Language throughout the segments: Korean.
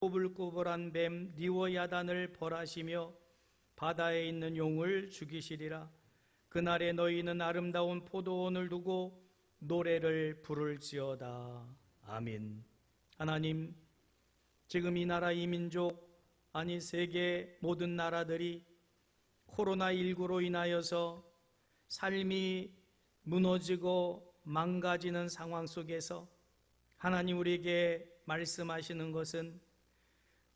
꼬불꼬불한 뱀 리워야단을 벌하시며 바다에 있는 용을 죽이시리라. 그날에 너희는 아름다운 포도원을 두고 노래를 부를지어다. 아멘. 하나님, 지금 이 나라 이 민족, 아니 세계 모든 나라들이 코로나19로 인하여서 삶이 무너지고 망가지는 상황 속에서 하나님 우리에게 말씀하시는 것은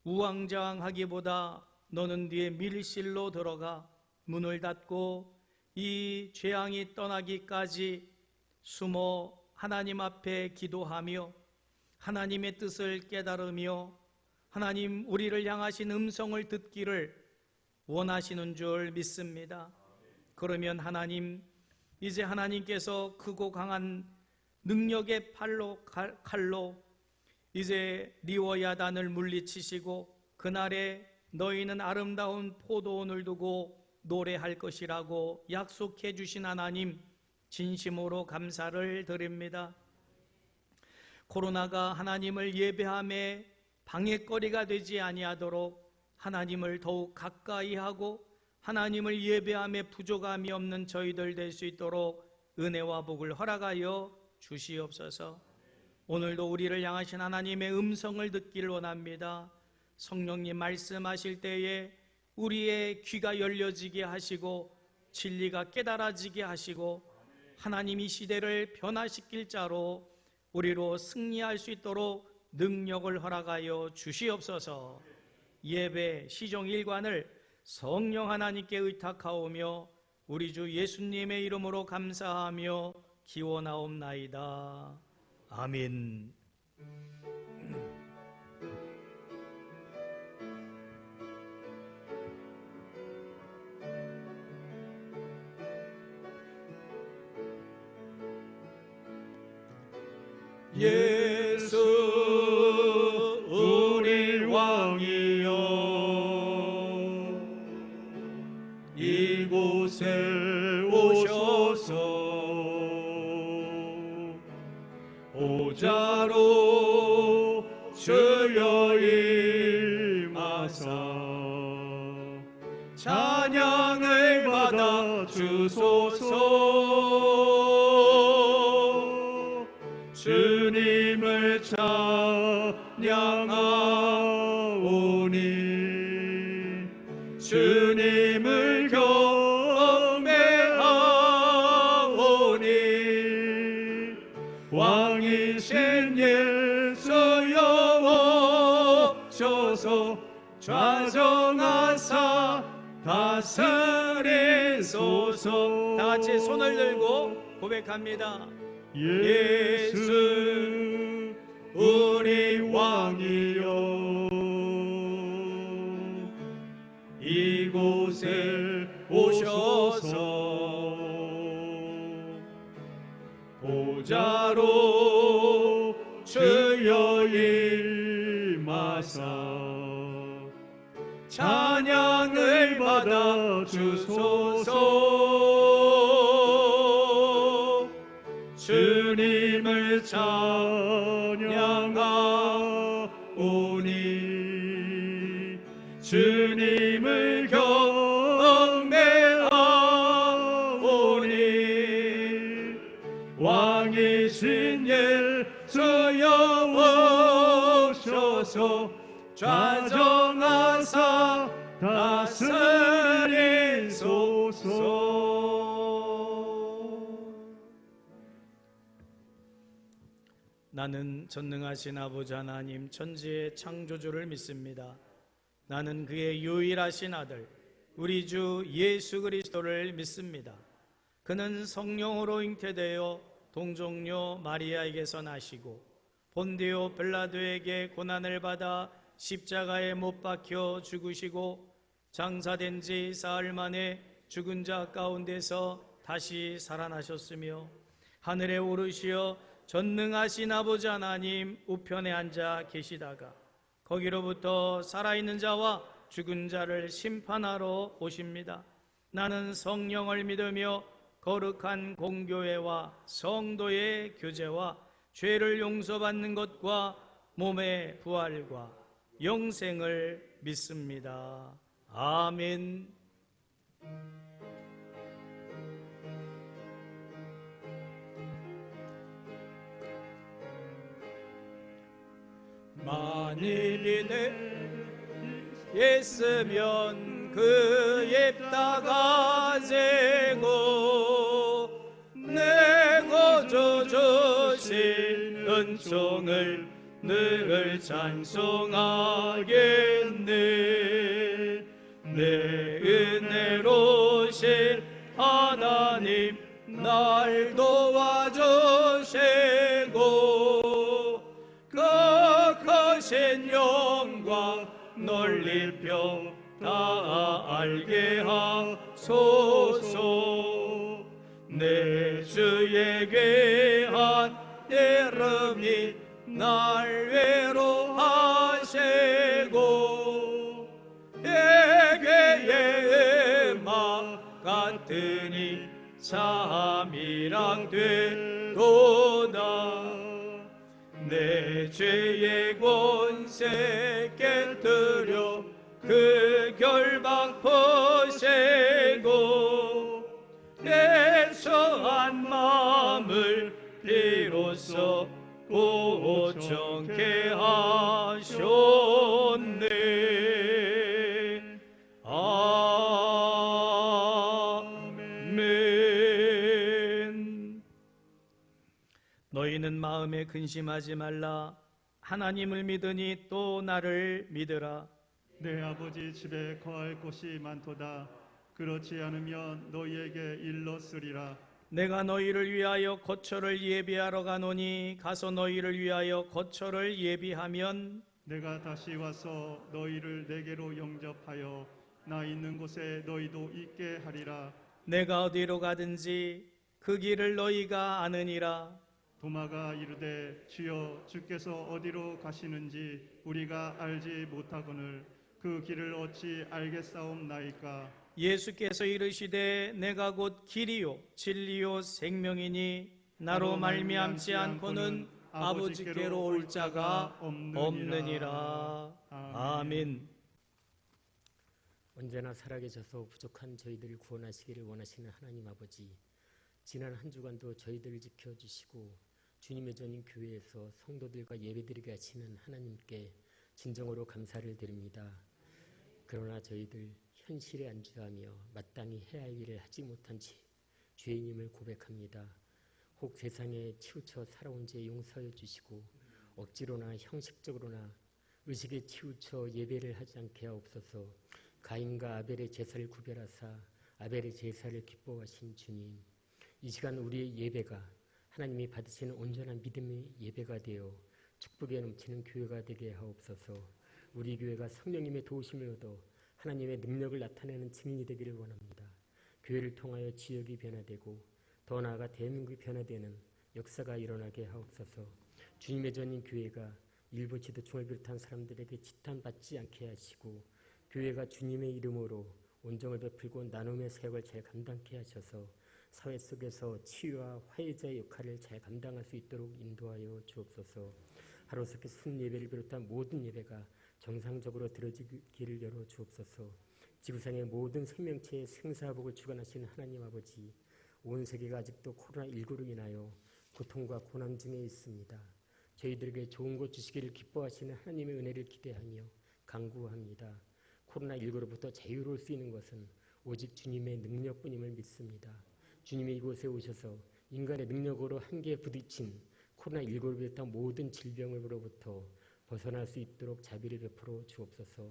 우왕좌왕하기보다 너는 네의 밀실로 들어가 문을 닫고 이 재앙이 떠나기까지 숨어 하나님 앞에 기도하며 하나님의 뜻을 깨달으며 하나님 우리를 향하신 음성을 듣기를 원하시는 줄 믿습니다. 그러면 하나님, 이제 하나님께서 크고 강한 능력의 칼로 이제 리워야단을 물리치시고 그날에 너희는 아름다운 포도원을 두고 노래할 것이라고 약속해 주신 하나님, 진심으로 감사를 드립니다. 코로나가 하나님을 예배함에 방해거리가 되지 아니하도록 하나님을 더욱 가까이 하고 하나님을 예배함에 부족함이 없는 저희들 될 수 있도록 은혜와 복을 허락하여 주시옵소서. 오늘도 우리를 향하신 하나님의 음성을 듣기를 원합니다. 성령님 말씀하실 때에 우리의 귀가 열려지게 하시고 진리가 깨달아지게 하시고 하나님 이 시대를 변화시킬 자로 우리로 승리할 수 있도록 능력을 허락하여 주시옵소서. 예배 시종 일관을 성령 하나님께 의탁하오며 우리 주 예수님의 이름으로 감사하며 기원하옵나이다. 아멘. 예수 우리 왕이여, 이곳에 오셔서 보좌로 주여 임하사 찬양을 받아 주소서. 주님을 찬양하오니 주님을 경배하오니 왕이신 예수 여호와 오셔서 좌정하사 다스리소서. 다 같이 손을 들고 고백합니다. 예수 우리 왕이여, 이곳에 오셔서 보좌로 주여 임하사 찬양을 받아 주소서. 주님을 찬양하오니 주님을 경배하오니 왕이신 예수 여호와 오셔서 좌정하사 다스리소서. 나는 전능하신 아버지 하나님 천지의 창조주를 믿습니다. 나는 그의 유일하신 아들 우리 주 예수 그리스도를 믿습니다. 그는 성령으로 잉태되어 동정녀 마리아에게서 나시고 본디오 빌라도에게 고난을 받아 십자가에 못 박혀 죽으시고 장사된 지 사흘 만에 죽은 자 가운데서 다시 살아나셨으며 하늘에 오르시어 전능하신 아버지 하나님 우편에 앉아 계시다가 거기로부터 살아있는 자와 죽은 자를 심판하러 오십니다. 나는 성령을 믿으며 거룩한 공교회와 성도의 교제와 죄를 용서받는 것과 몸의 부활과 영생을 믿습니다. 아멘. 만일 있으면 그 입다가 재고 내 구주 주신 은총을 늘 찬송하겠네. 내 은혜로신 하나님 날 도와주시고 그 크신 영광 놀리평 다 알게 하소서. 내 주의 귀한 이름이 날 위로하시고 예배의 음악 같으니 참이랑 되도다. 내 죄의 권세 깨뜨려 그 결박 푸시고 내 처한 마음을 비로소 고청케 하셨네. 아멘. 너희는 마음에 근심하지 말라. 하나님을 믿으니 또 나를 믿으라. 내 아버지 집에 거할 곳이 많도다. 그렇지 않으면 너희에게 일렀으리라. 내가 너희를 위하여 거처를 예비하러 가노니 가서 너희를 위하여 거처를 예비하면 내가 다시 와서 너희를 내게로 영접하여 나 있는 곳에 너희도 있게 하리라. 내가 어디로 가든지 그 길을 너희가 아느니라. 도마가 이르되 주여 주께서 어디로 가시는지 우리가 알지 못하거늘 그 길을 어찌 알겠사옵나이까. 예수께서 이르시되 내가 곧 길이요 진리요 생명이니 나로 말미암지 않고는 아버지께로 올 자가 없느니라. 아멘. 언제나 살아계셔서 부족한 저희들을 구원하시기를 원하시는 하나님 아버지, 지난 한 주간도 저희들을 지켜주시고 주님의 전인 교회에서 성도들과 예배드리게 하시는 하나님께 진정으로 감사를 드립니다. 그러나 저희들 현실에 안주하며 마땅히 해야 할 일을 하지 못한 죄인임을 고백합니다. 혹 세상에 치우쳐 살아온 죄 용서해 주시고 억지로나 형식적으로나 의식에 치우쳐 예배를 하지 않게 하옵소서. 가인과 아벨의 제사를 구별하사 아벨의 제사를 기뻐하신 주님, 이 시간 우리의 예배가 하나님이 받으시는 온전한 믿음의 예배가 되어 축복에 넘치는 교회가 되게 하옵소서. 우리 교회가 성령님의 도우심을 얻어 하나님의 능력을 나타내는 증인이 되기를 원합니다. 교회를 통하여 지역이 변화되고 더 나아가 대한민국이 변화되는 역사가 일어나게 하옵소서. 주님의 전인 교회가 일부 지도층을 비롯한 사람들에게 지탄받지 않게 하시고 교회가 주님의 이름으로 온정을 베풀고 나눔의 사역을 잘 감당케 하셔서 사회 속에서 치유와 화해자의 역할을 잘 감당할 수 있도록 인도하여 주옵소서. 하루속에 순예배를 비롯한 모든 예배가 정상적으로 드려지기를 열어 주옵소서. 지구상의 모든 생명체의 생사복을 주관하시는 하나님 아버지, 온 세계가 아직도 코로나19로 인하여 고통과 고난 중에 있습니다. 저희들에게 좋은 것 주시기를 기뻐하시는 하나님의 은혜를 기대하며 간구합니다. 코로나19로부터 자유로울 수 있는 것은 오직 주님의 능력뿐임을 믿습니다. 주님이 이곳에 오셔서 인간의 능력으로 한계에 부딪힌 코로나19로 비롯한 모든 질병으로부터 벗어날 수 있도록 자비를 베풀어 주옵소서.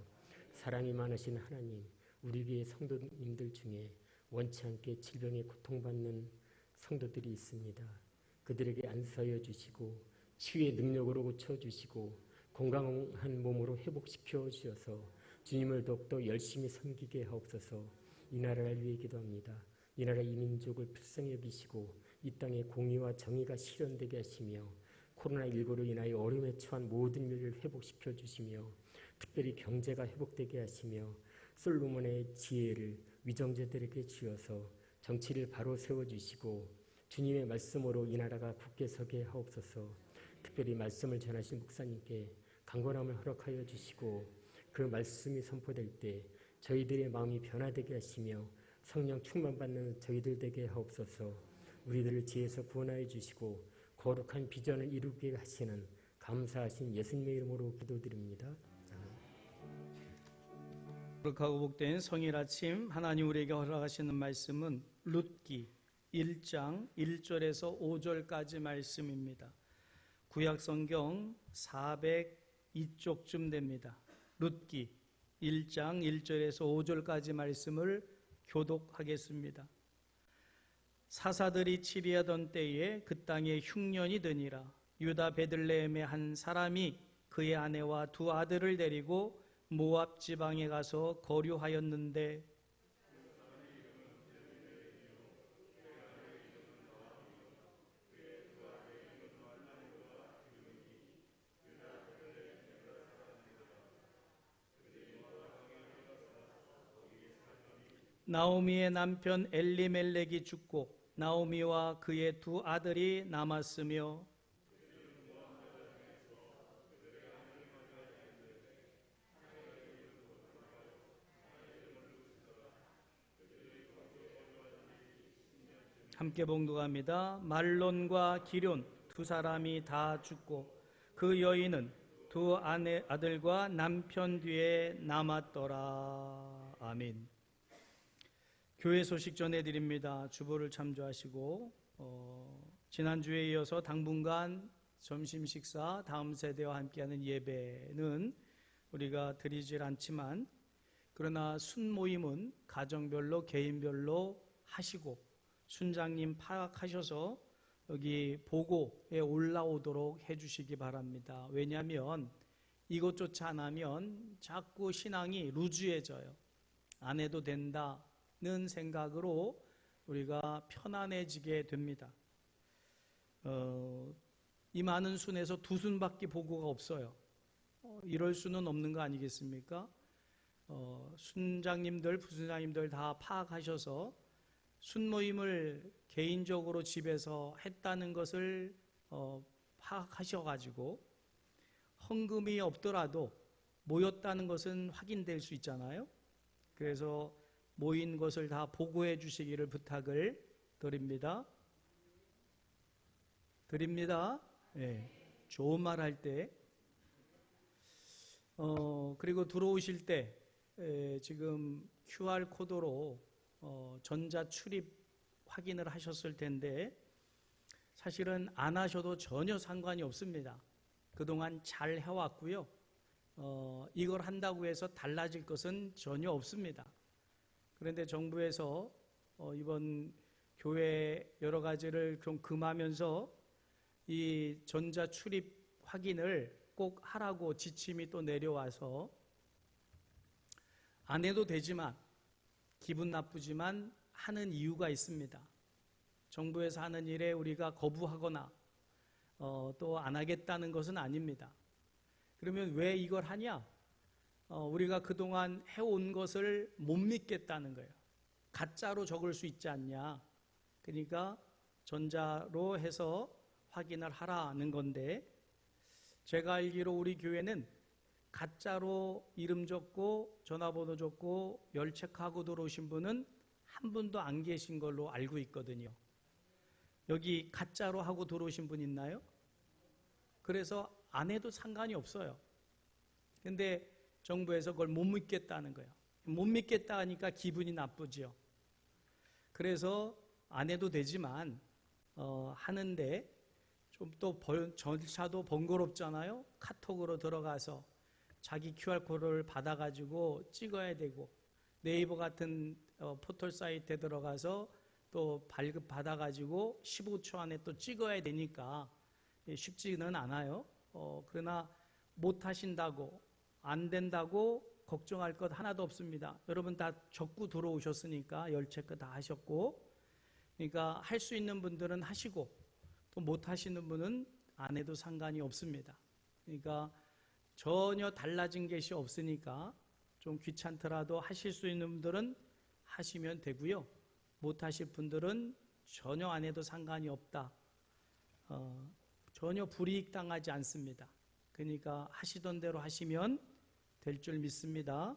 사랑이 많으신 하나님, 우리 교회 성도님들 중에 원치 않게 질병에 고통받는 성도들이 있습니다. 그들에게 안수하여 주시고 치유의 능력으로 고쳐주시고 건강한 몸으로 회복시켜 주셔서 주님을 더욱더 열심히 섬기게 하옵소서. 이 나라를 위해 기도합니다. 이 나라 이 민족을 불쌍히 여기시고 이 땅에 공의와 정의가 실현되게 하시며 코로나19로 인하여 어려움에 처한 모든 일을 회복시켜 주시며 특별히 경제가 회복되게 하시며 솔로몬의 지혜를 위정자들에게 주어서 정치를 바로 세워주시고 주님의 말씀으로 이 나라가 굳게 서게 하옵소서. 특별히 말씀을 전하신 목사님께 강건함을 허락하여 주시고 그 말씀이 선포될 때 저희들의 마음이 변화되게 하시며 성령 충만받는 저희들 되게 하옵소서. 우리들을 지혜에서 구원하여 주시고 거룩한 비전을 이루게 하시는 감사하신 예수님의 이름으로 기도드립니다. 거룩하고 복된 성일 아침 하나님 우리에게 허락하시는 말씀은 룻기 1장 1절에서 5절까지 말씀입니다. 구약 성경 402쪽쯤 됩니다. 룻기 1장 1절에서 5절까지 말씀을 교독하겠습니다. 사사들이 치리하던 때에 그 땅에 흉년이 드니라. 유다 베들레헴의 한 사람이 그의 아내와 두 아들을 데리고 모압 지방에 가서 거류하였는데 나오미의 남편 엘리멜렉이 죽고 나오미와 그의 두 아들이 남았으며 함께 봉독합니다. 말론과 기럨 두 사람이 다 죽고 그 여인은 두 아들과 남편 뒤에 남았더라. 아멘. 교회 소식 전해드립니다. 주보를 참조하시고 지난주에 이어서 당분간 점심 식사 다음 세대와 함께하는 예배는 우리가 드리질 않지만 그러나 순모임은 가정별로 개인별로 하시고 순장님 파악하셔서 여기 보고에 올라오도록 해주시기 바랍니다. 왜냐하면 이것조차 안 하면 자꾸 신앙이 루즈해져요. 안 해도 된다는 생각으로 우리가 편안해지게 됩니다. 이 많은 순에서 두 순밖에 보고가 없어요. 이럴 수는 없는 거 아니겠습니까? 순장님들, 부순장님들 다 파악하셔서 순모임을 개인적으로 집에서 했다는 것을 파악하셔가지고 헌금이 없더라도 모였다는 것은 확인될 수 있잖아요. 그래서 모인 것을 다 보고해 주시기를 부탁을 드립니다. 네. 좋은 말 할 때 그리고 들어오실 때 지금 QR코드로 전자 출입 확인을 하셨을 텐데 사실은 안 하셔도 전혀 상관이 없습니다. 그동안 잘 해왔고요. 이걸 한다고 해서 달라질 것은 전혀 없습니다. 그런데 정부에서 이번 교회 여러 가지를 좀 금하면서 이 전자 출입 확인을 꼭 하라고 지침이 또 내려와서 안 해도 되지만 기분 나쁘지만 하는 이유가 있습니다. 정부에서 하는 일에 우리가 거부하거나 또 안 하겠다는 것은 아닙니다. 그러면 왜 이걸 하냐? 우리가 그동안 해온 것을 못 믿겠다는 거예요. 가짜로 적을 수 있지 않냐? 그러니까 전자로 해서 확인을 하라는 건데 제가 알기로 우리 교회는 가짜로 이름 적고 전화번호 적고 열체크하고 들어오신 분은 한 분도 안 계신 걸로 알고 있거든요. 여기 가짜로 하고 들어오신 분 있나요? 그래서 안 해도 상관이 없어요. 근데 정부에서 그걸 못 믿겠다는 거예요. 못 믿겠다 하니까 기분이 나쁘죠. 그래서 안 해도 되지만 하는데 좀 또 절차도 번거롭잖아요. 카톡으로 들어가서 자기 QR코드를 받아가지고 찍어야 되고 네이버 같은 포털 사이트에 들어가서 또 발급 받아가지고 15초 안에 또 찍어야 되니까 쉽지는 않아요. 그러나 못 하신다고 안 된다고 걱정할 것 하나도 없습니다. 여러분 다 적고 들어오셨으니까 열체크 다 하셨고 그러니까 할 수 있는 분들은 하시고 또 못 하시는 분은 안 해도 상관이 없습니다. 그러니까 전혀 달라진 것이 없으니까 좀 귀찮더라도 하실 수 있는 분들은 하시면 되고요. 못 하실 분들은 전혀 안 해도 상관이 없다. 전혀 불이익 당하지 않습니다. 그러니까 하시던 대로 하시면 될 줄 믿습니다.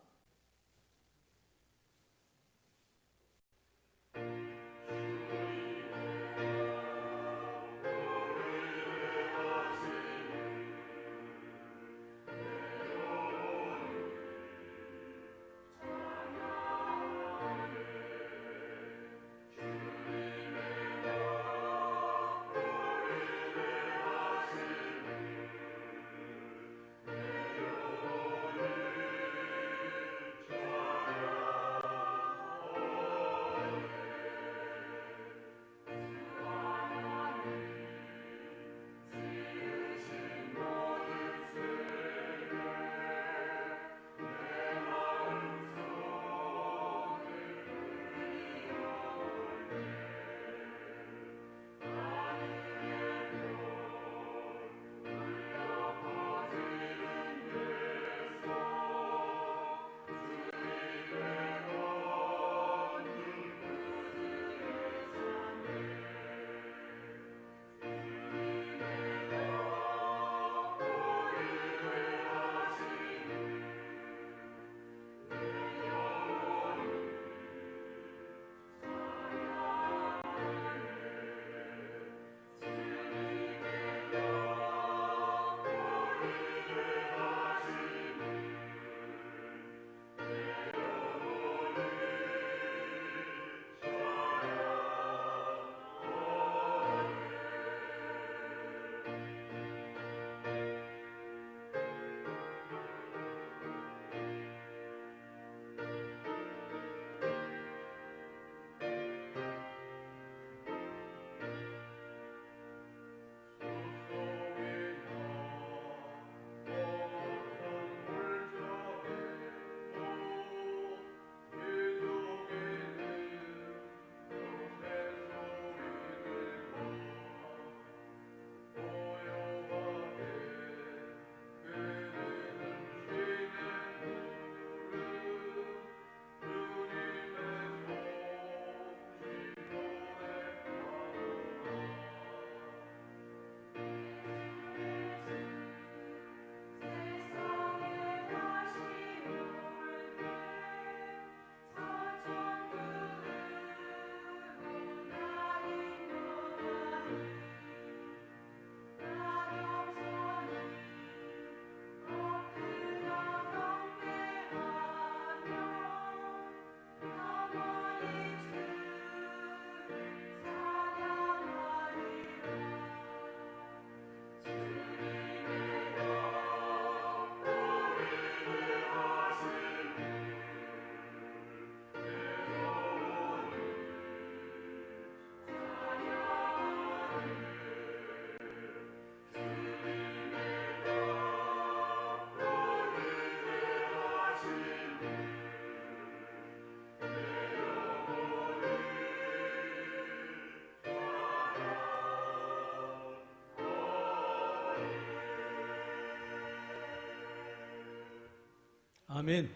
아멘.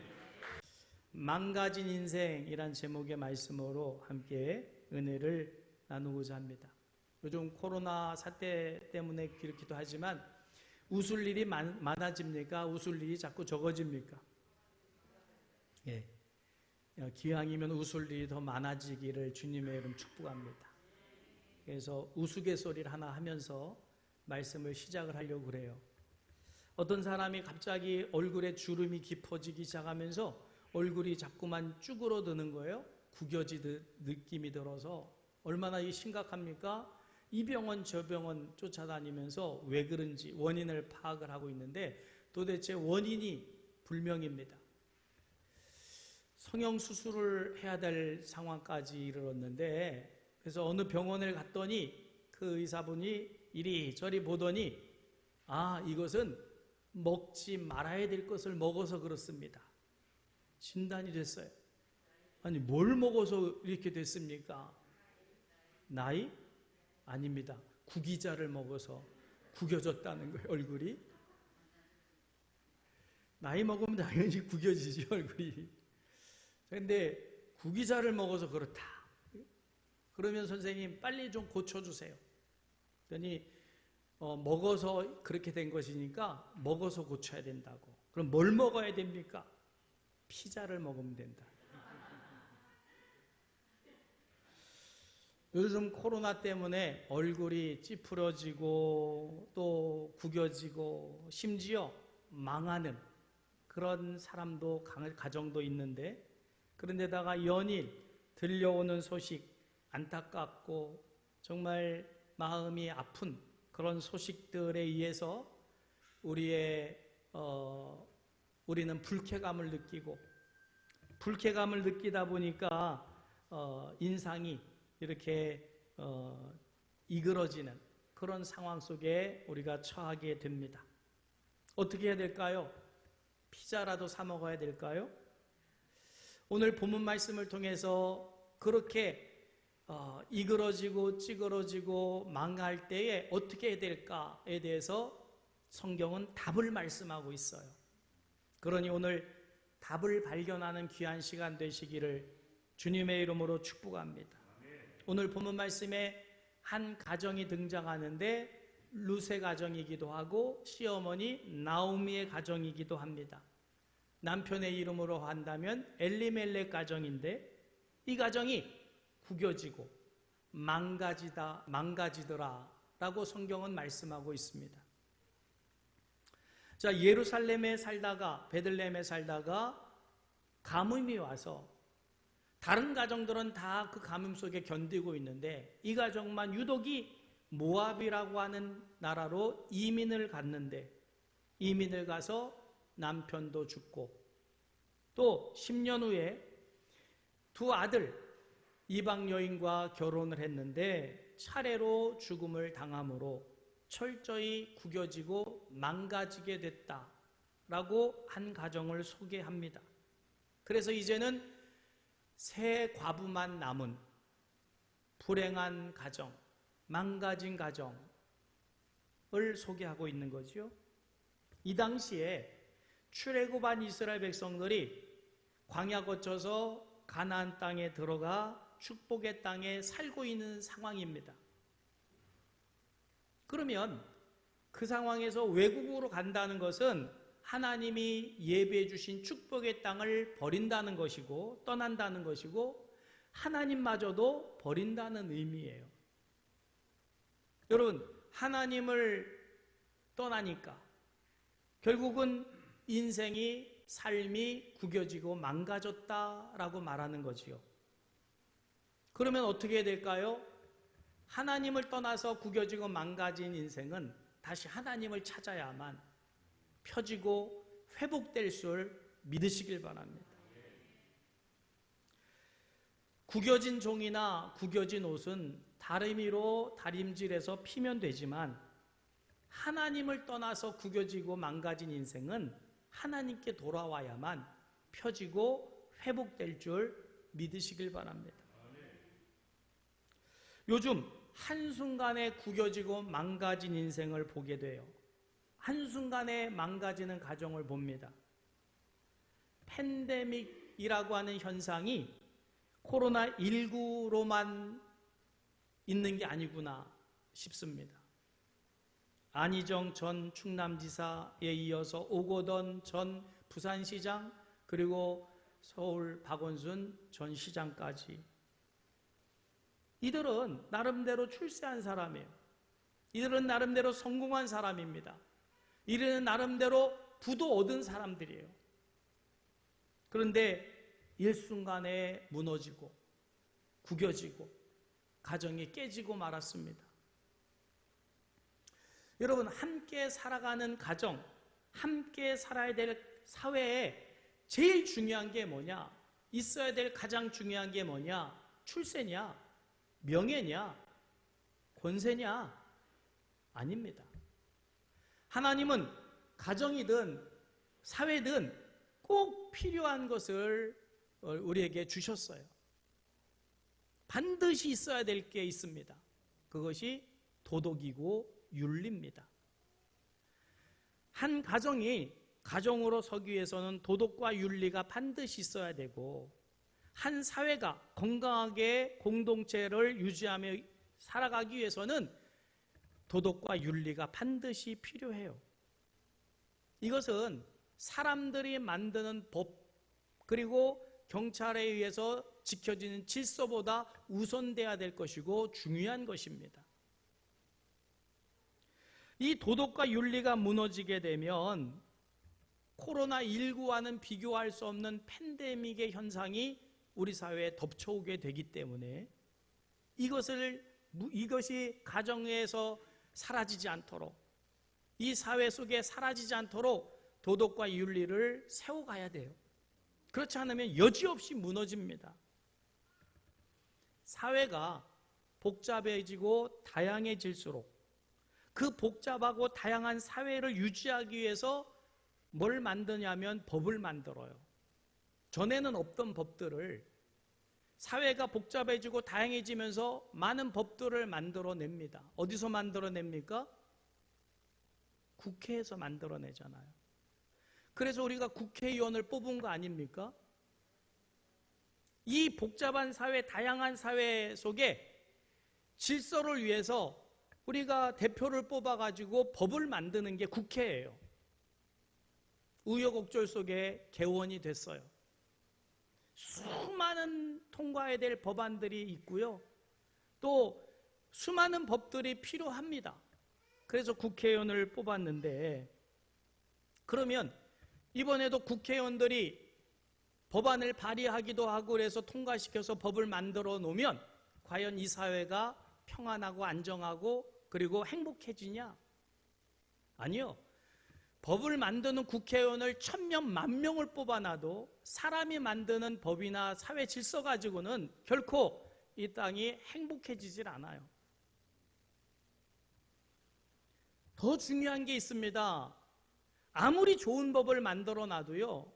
망가진 인생이란 제목의 말씀으로 함께 은혜를 나누고자 합니다. 요즘 코로나 사태 때문에 그렇기도 하지만 웃을 일이 많아집니까? 웃을 일이 자꾸 적어집니까? 예. 기왕이면 웃을 일이 더 많아지기를 주님의 이름 축복합니다. 그래서 우스갯소리를 하나 하면서 말씀을 시작을 하려고 그래요. 어떤 사람이 갑자기 얼굴에 주름이 깊어지기 시작하면서 얼굴이 자꾸만 쭈그러드는 거예요. 구겨지듯 느낌이 들어서 얼마나 이게 심각합니까? 이 병원 저 병원 쫓아다니면서 왜 그런지 원인을 파악을 하고 있는데 도대체 원인이 불명입니다. 성형수술을 해야 될 상황까지 이르렀는데 그래서 어느 병원을 갔더니 그 의사분이 이리저리 보더니 이것은 먹지 말아야 될 것을 먹어서 그렇습니다. 진단이 됐어요. 아니 뭘 먹어서 이렇게 됐습니까? 나이? 아닙니다. 구기자를 먹어서 구겨졌다는 거예요. 얼굴이. 나이 먹으면 당연히 구겨지지 얼굴이. 그런데 구기자를 먹어서 그렇다. 그러면 선생님 빨리 좀 고쳐주세요. 그랬더니 먹어서 그렇게 된 것이니까 먹어서 고쳐야 된다고. 그럼 뭘 먹어야 됩니까? 피자를 먹으면 된다. 요즘 코로나 때문에 얼굴이 찌푸려지고 또 구겨지고 심지어 망하는 그런 사람도 가정도 있는데, 그런데다가 연일 들려오는 소식, 안타깝고 정말 마음이 아픈 그런 소식들에 의해서 우리는 불쾌감을 느끼다 보니까 인상이 이렇게 이그러지는 그런 상황 속에 우리가 처하게 됩니다. 어떻게 해야 될까요? 피자라도 사 먹어야 될까요? 오늘 본문 말씀을 통해서 그렇게 이그러지고 찌그러지고 망할 때에 어떻게 해야 될까에 대해서 성경은 답을 말씀하고 있어요. 그러니 오늘 답을 발견하는 귀한 시간 되시기를 주님의 이름으로 축복합니다. 오늘 본문 말씀에 한 가정이 등장하는데 룻의 가정이기도 하고 시어머니 나오미의 가정이기도 합니다. 남편의 이름으로 한다면 엘리멜렉 가정인데 이 가정이 구겨지고 망가지더라 라고 성경은 말씀하고 있습니다. 자, 예루살렘에 살다가 베들레헴에 살다가 가뭄이 와서 다른 가정들은 다 그 가뭄 속에 견디고 있는데 이 가정만 유독이 모압이라고 하는 나라로 이민을 갔는데 이민을 가서 남편도 죽고 또 10년 후에 두 아들 이방 여인과 결혼을 했는데 차례로 죽음을 당함으로 철저히 구겨지고 망가지게 됐다라고 한 가정을 소개합니다. 그래서 이제는 새 과부만 남은 불행한 가정, 망가진 가정을 소개하고 있는 거죠. 이 당시에 출애굽한 이스라엘 백성들이 광야 거쳐서 가나안 땅에 들어가 축복의 땅에 살고 있는 상황입니다. 그러면 그 상황에서 외국으로 간다는 것은 하나님이 예비해 주신 축복의 땅을 버린다는 것이고 떠난다는 것이고 하나님마저도 버린다는 의미예요. 여러분, 하나님을 떠나니까 결국은 인생이 삶이 구겨지고 망가졌다라고 말하는 거지요. 그러면 어떻게 해야 될까요? 하나님을 떠나서 구겨지고 망가진 인생은 다시 하나님을 찾아야만 펴지고 회복될 줄 믿으시길 바랍니다. 구겨진 종이나 구겨진 옷은 다리미로 다림질해서 피면 되지만 하나님을 떠나서 구겨지고 망가진 인생은 하나님께 돌아와야만 펴지고 회복될 줄 믿으시길 바랍니다. 요즘 한순간에 구겨지고 망가진 인생을 보게 돼요. 한순간에 망가지는 가정을 봅니다. 팬데믹이라고 하는 현상이 코로나19로만 있는 게 아니구나 싶습니다. 안희정 전 충남지사에 이어서 오거돈 전 부산시장 그리고 서울 박원순 전 시장까지 이들은 나름대로 출세한 사람이에요. 이들은 나름대로 성공한 사람입니다. 이들은 나름대로 부도 얻은 사람들이에요. 그런데 일순간에 무너지고 구겨지고 가정이 깨지고 말았습니다. 여러분, 함께 살아가는 가정, 함께 살아야 될 사회에 제일 중요한 게 뭐냐? 있어야 될 가장 중요한 게 뭐냐? 출세냐? 명예냐? 권세냐? 아닙니다. 하나님은 가정이든 사회든 꼭 필요한 것을 우리에게 주셨어요. 반드시 있어야 될 게 있습니다. 그것이 도덕이고 윤리입니다. 한 가정이 가정으로 서기 위해서는 도덕과 윤리가 반드시 있어야 되고 한 사회가 건강하게 공동체를 유지하며 살아가기 위해서는 도덕과 윤리가 반드시 필요해요. 이것은 사람들이 만드는 법 그리고 경찰에 의해서 지켜지는 질서보다 우선돼야 될 것이고 중요한 것입니다. 이 도덕과 윤리가 무너지게 되면 코로나19와는 비교할 수 없는 팬데믹의 현상이 우리 사회에 덮쳐오게 되기 때문에 이것이 가정에서 사라지지 않도록, 이 사회 속에 사라지지 않도록 도덕과 윤리를 세워가야 돼요. 그렇지 않으면 여지없이 무너집니다. 사회가 복잡해지고 다양해질수록 그 복잡하고 다양한 사회를 유지하기 위해서 뭘 만드냐면 법을 만들어요. 전에는 없던 법들을, 사회가 복잡해지고 다양해지면서 많은 법들을 만들어냅니다. 어디서 만들어냅니까? 국회에서 만들어내잖아요. 그래서 우리가 국회의원을 뽑은 거 아닙니까? 이 복잡한 사회, 다양한 사회 속에 질서를 위해서 우리가 대표를 뽑아가지고 법을 만드는 게 국회예요. 우여곡절 속에 개원이 됐어요. 수많은 통과해야 될 법안들이 있고요. 또 수많은 법들이 필요합니다. 그래서 국회의원을 뽑았는데, 그러면 이번에도 국회의원들이 법안을 발의하기도 하고 그래서 통과시켜서 법을 만들어 놓으면 과연 이 사회가 평안하고 안정하고 그리고 행복해지냐? 아니요. 법을 만드는 국회의원을 1000명, 10,000명을 뽑아놔도 사람이 만드는 법이나 사회 질서 가지고는 결코 이 땅이 행복해지질 않아요. 더 중요한 게 있습니다. 아무리 좋은 법을 만들어 놔도요,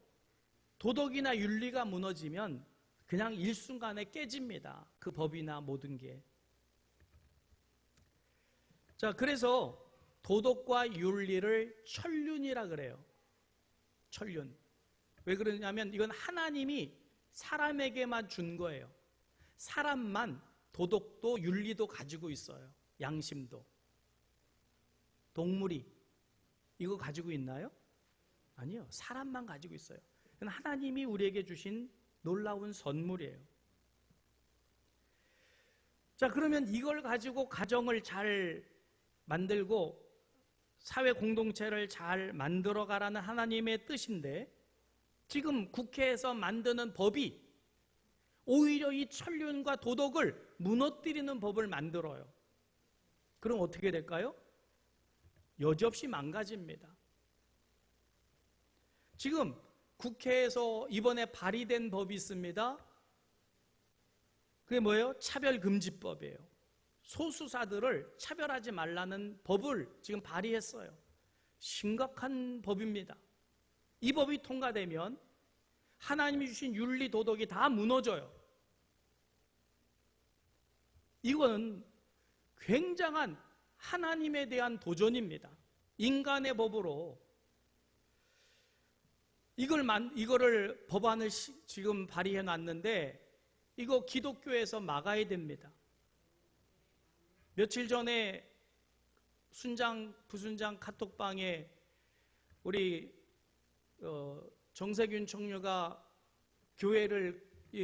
도덕이나 윤리가 무너지면 그냥 일순간에 깨집니다. 그 법이나 모든 게. 자, 그래서 도덕과 윤리를 천륜이라 그래요. 천륜. 왜 그러냐면 이건 하나님이 사람에게만 준 거예요. 사람만 도덕도 윤리도 가지고 있어요. 양심도. 동물이 이거 가지고 있나요? 아니요. 사람만 가지고 있어요. 하나님이 우리에게 주신 놀라운 선물이에요. 자, 그러면 이걸 가지고 가정을 잘 만들고 사회 공동체를 잘 만들어가라는 하나님의 뜻인데, 지금 국회에서 만드는 법이 오히려 이 천륜과 도덕을 무너뜨리는 법을 만들어요. 그럼 어떻게 될까요? 여지없이 망가집니다. 지금 국회에서 이번에 발의된 법이 있습니다. 그게 뭐예요? 차별금지법이에요. 소수자들을 차별하지 말라는 법을 지금 발의했어요. 심각한 법입니다. 이 법이 통과되면 하나님이 주신 윤리 도덕이 다 무너져요. 이거는 굉장한 하나님에 대한 도전입니다. 인간의 법으로 이거를 법안을 지금 발의해 놨는데 이거 기독교에서 막아야 됩니다. 며칠 전에 순장, 부순장 카톡방에 우리 정세균 총리가 교회를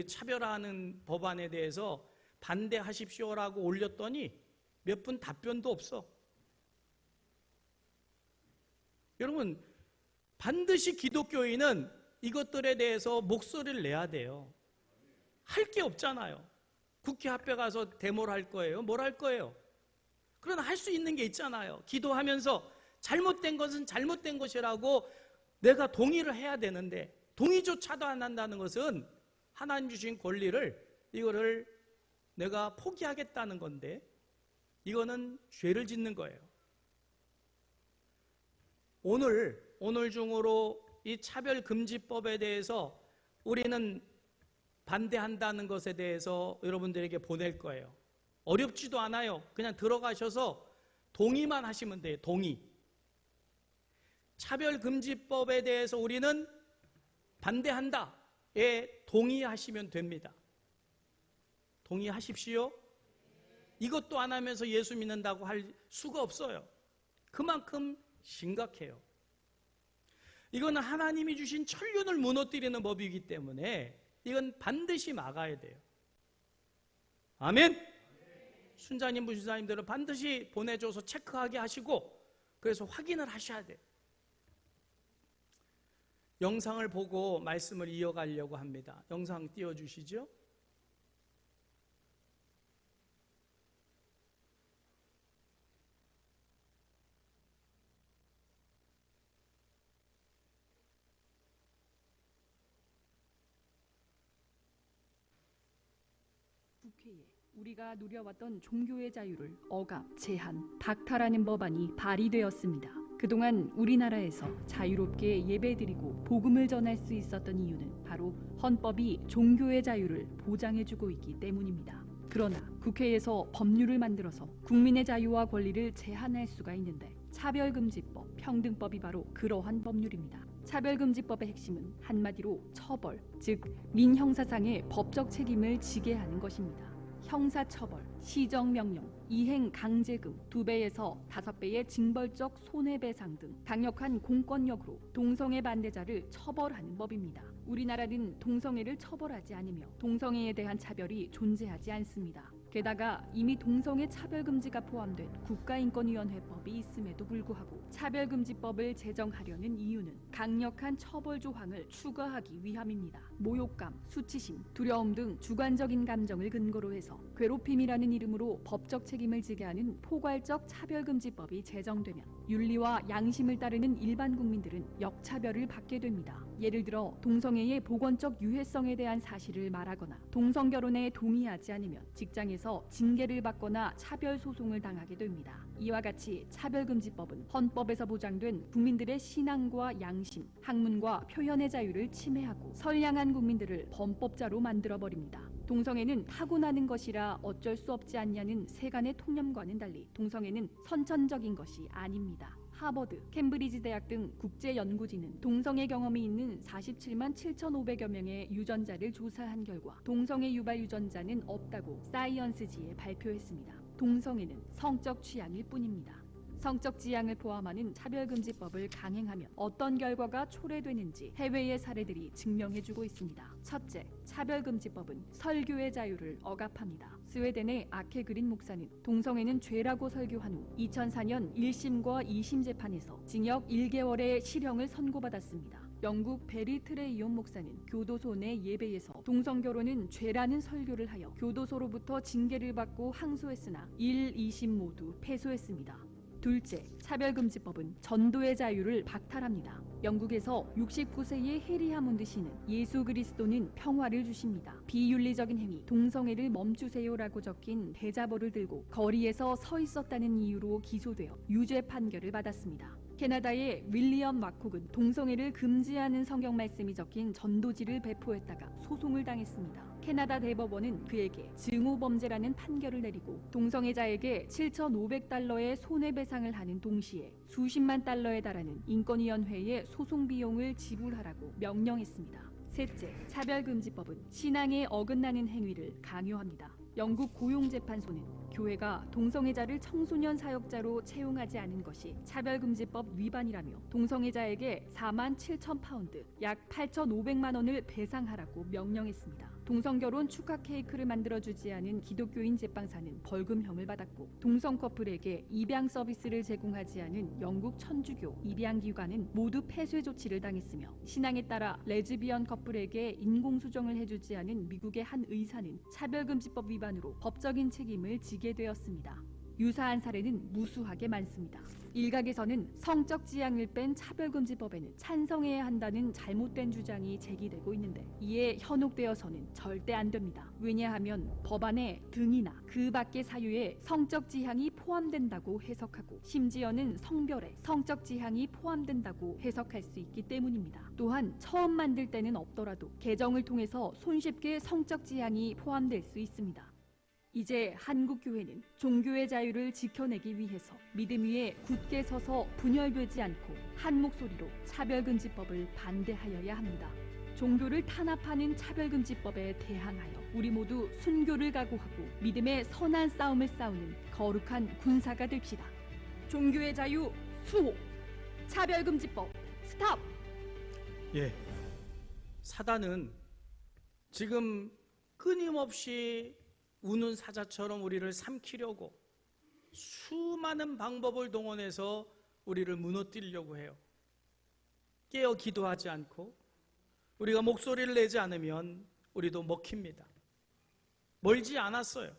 차별하는 법안에 대해서 반대하십시오라고 올렸더니 몇 분 답변도 없어. 여러분, 반드시 기독교인은 이것들에 대해서 목소리를 내야 돼요. 할 게 없잖아요. 국회 앞에 가서 데모를 할 거예요? 뭘 할 거예요? 그러나 할 수 있는 게 있잖아요. 기도하면서 잘못된 것은 잘못된 것이라고 내가 동의를 해야 되는데, 동의조차도 안 한다는 것은 하나님 주신 권리를, 이거를 내가 포기하겠다는 건데, 이거는 죄를 짓는 거예요. 오늘 중으로 이 차별금지법에 대해서 우리는 반대한다는 것에 대해서 여러분들에게 보낼 거예요. 어렵지도 않아요. 그냥 들어가셔서 동의만 하시면 돼요. 동의. 차별금지법에 대해서 우리는 반대한다에 동의하시면 됩니다. 동의하십시오. 이것도 안 하면서 예수 믿는다고 할 수가 없어요. 그만큼 심각해요. 이거는 하나님이 주신 천륜을 무너뜨리는 법이기 때문에 이건 반드시 막아야 돼요. 아멘. 순자님, 부신사님들은 반드시 보내줘서 체크하게 하시고, 그래서 확인을 하셔야 돼요. 영상을 보고 말씀을 이어가려고 합니다. 영상 띄워주시죠. 국회에 우리가 누려왔던 종교의 자유를 억압, 제한, 박탈하는 법안이 발의되었습니다. 그동안 우리나라에서 자유롭게 예배드리고 복음을 전할 수 있었던 이유는 바로 헌법이 종교의 자유를 보장해주고 있기 때문입니다. 그러나 국회에서 법률을 만들어서 국민의 자유와 권리를 제한할 수가 있는데, 차별금지법, 평등법이 바로 그러한 법률입니다. 차별금지법의 핵심은 한마디로 처벌, 즉 민형사상의 법적 책임을 지게 하는 것입니다. 형사처벌, 시정명령, 이행 강제금, 2배에서 5배의 징벌적 손해배상 등 강력한 공권력으로 동성애 반대자를 처벌하는 법입니다. 우리나라는 동성애를 처벌하지 않으며 동성애에 대한 차별이 존재하지 않습니다. 게다가 이미 동성애 차별금지가 포함된 국가인권위원회법이 있음에도 불구하고 차별금지법을 제정하려는 이유는 강력한 처벌 조항을 추가하기 위함입니다. 모욕감, 수치심, 두려움 등 주관적인 감정을 근거로 해서 괴롭힘이라는 이름으로 법적 책임을 지게 하는 포괄적 차별금지법이 제정되면 윤리와 양심을 따르는 일반 국민들은 역차별을 받게 됩니다. 예를 들어 동성애의 보건적 유해성에 대한 사실을 말하거나 동성결혼에 동의하지 않으면 직장에서 징계를 받거나 차별 소송을 당하게 됩니다. 이와 같이 차별금지법은 헌법에서 보장된 국민들의 신앙과 양심, 학문과 표현의 자유를 침해하고 선량한 국민들을 범법자로 만들어버립니다. 동성애는 타고나는 것이라 어쩔 수 없지 않냐는 세간의 통념과는 달리 동성애는 선천적인 것이 아닙니다. 하버드, 캠브리지 대학 등 국제 연구진은 동성애 경험이 있는 47만 7,500여 명의 유전자를 조사한 결과 동성애 유발 유전자는 없다고 사이언스지에 발표했습니다. 동성애는 성적 취향일 뿐입니다. 성적 지향을 포함하는 차별금지법을 강행하면 어떤 결과가 초래되는지 해외의 사례들이 증명해주고 있습니다. 첫째, 차별금지법은 설교의 자유를 억압합니다. 스웨덴의 아케 그린 목사는 동성애는 죄라고 설교한 후 2004년 1심과 2심 재판에서 징역 1개월의 실형을 선고받았습니다. 영국 베리 트레이온 목사는 교도소 내 예배에서 동성결혼은 죄라는 설교를 하여 교도소로부터 징계를 받고 항소했으나 1, 2심 모두 패소했습니다. 둘째, 차별금지법은 전도의 자유를 박탈합니다. 영국에서 69세의 해리 하몬드 씨는 예수 그리스도는 평화를 주십니다. 비윤리적인 행위, 동성애를 멈추세요라고 적힌 대자보를 들고 거리에서 서 있었다는 이유로 기소되어 유죄 판결을 받았습니다. 캐나다의 윌리엄 마콕은 동성애를 금지하는 성경 말씀이 적힌 전도지를 배포했다가 소송을 당했습니다. 캐나다 대법원은 그에게 증오범죄라는 판결을 내리고 동성애자에게 7,500달러의 손해배상을 하는 동시에 수십만 달러에 달하는 인권위원회의 소송 비용을 지불하라고 명령했습니다. 셋째, 차별금지법은 신앙에 어긋나는 행위를 강요합니다. 영국 고용재판소는 교회가 동성애자를 청소년 사역자로 채용하지 않은 것이 차별금지법 위반이라며 동성애자에게 4만 7천 파운드, 약 8,500만 원을 배상하라고 명령했습니다. 동성결혼 축하 케이크를 만들어주지 않은 기독교인 제빵사는 벌금형을 받았고 동성 커플에게 입양 서비스를 제공하지 않은 영국 천주교 입양기관은 모두 폐쇄 조치를 당했으며 신앙에 따라 레즈비언 커플에게 인공수정을 해주지 않은 미국의 한 의사는 차별금지법 위반으로 법적인 책임을 지게 되었습니다. 유사한 사례는 무수하게 많습니다. 일각에서는 성적 지향을 뺀 차별금지법에는 찬성해야 한다는 잘못된 주장이 제기되고 있는데 이에 현혹되어서는 절대 안 됩니다. 왜냐하면 법안에 등이나 그 밖의 사유에 성적 지향이 포함된다고 해석하고 심지어는 성별에 성적 지향이 포함된다고 해석할 수 있기 때문입니다. 또한 처음 만들 때는 없더라도 개정을 통해서 손쉽게 성적 지향이 포함될 수 있습니다. 이제 한국교회는 종교의 자유를 지켜내기 위해서 믿음 위에 굳게 서서 분열되지 않고 한 목소리로 차별금지법을 반대하여야 합니다. 종교를 탄압하는 차별금지법에 대항하여 우리 모두 순교를 각오하고 믿음의 선한 싸움을 싸우는 거룩한 군사가 됩시다. 종교의 자유 수호, 차별금지법 스탑! 예, 사단은 지금 끊임없이 우는 사자처럼 우리를 삼키려고 수많은 방법을 동원해서 우리를 무너뜨리려고 해요. 깨어 기도하지 않고 우리가 목소리를 내지 않으면 우리도 먹힙니다. 멀지 않았어요.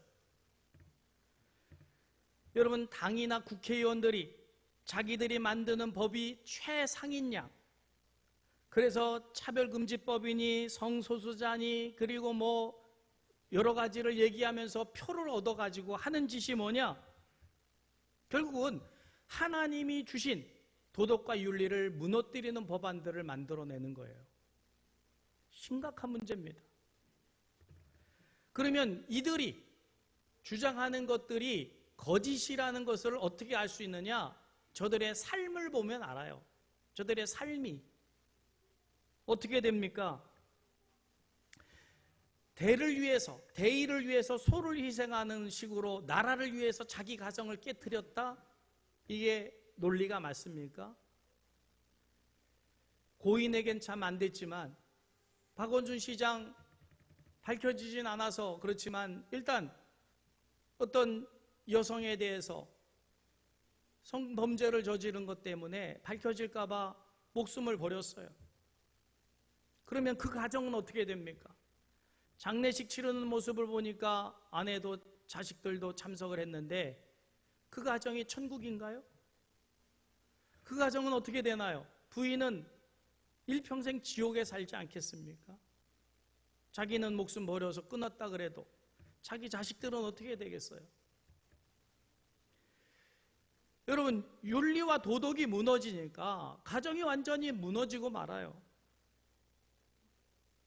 여러분, 당이나 국회의원들이 자기들이 만드는 법이 최상위냐, 그래서 차별금지법이니 성소수자니 그리고 뭐 여러 가지를 얘기하면서 표를 얻어가지고 하는 짓이 뭐냐? 결국은 하나님이 주신 도덕과 윤리를 무너뜨리는 법안들을 만들어내는 거예요. 심각한 문제입니다. 그러면 이들이 주장하는 것들이 거짓이라는 것을 어떻게 알 수 있느냐? 저들의 삶을 보면 알아요. 저들의 삶이 어떻게 됩니까? 대의를 위해서 소를 희생하는 식으로 나라를 위해서 자기 가정을 깨트렸다? 이게 논리가 맞습니까? 고인에겐 참 안 됐지만 박원순 시장 밝혀지진 않아서 그렇지만 일단 어떤 여성에 대해서 성범죄를 저지른 것 때문에 밝혀질까 봐 목숨을 버렸어요. 그러면 그 가정은 어떻게 됩니까? 장례식 치르는 모습을 보니까 아내도 자식들도 참석을 했는데 그 가정이 천국인가요? 그 가정은 어떻게 되나요? 부인은 일평생 지옥에 살지 않겠습니까? 자기는 목숨 버려서 끊었다 그래도 자기 자식들은 어떻게 되겠어요? 여러분, 윤리와 도덕이 무너지니까 가정이 완전히 무너지고 말아요.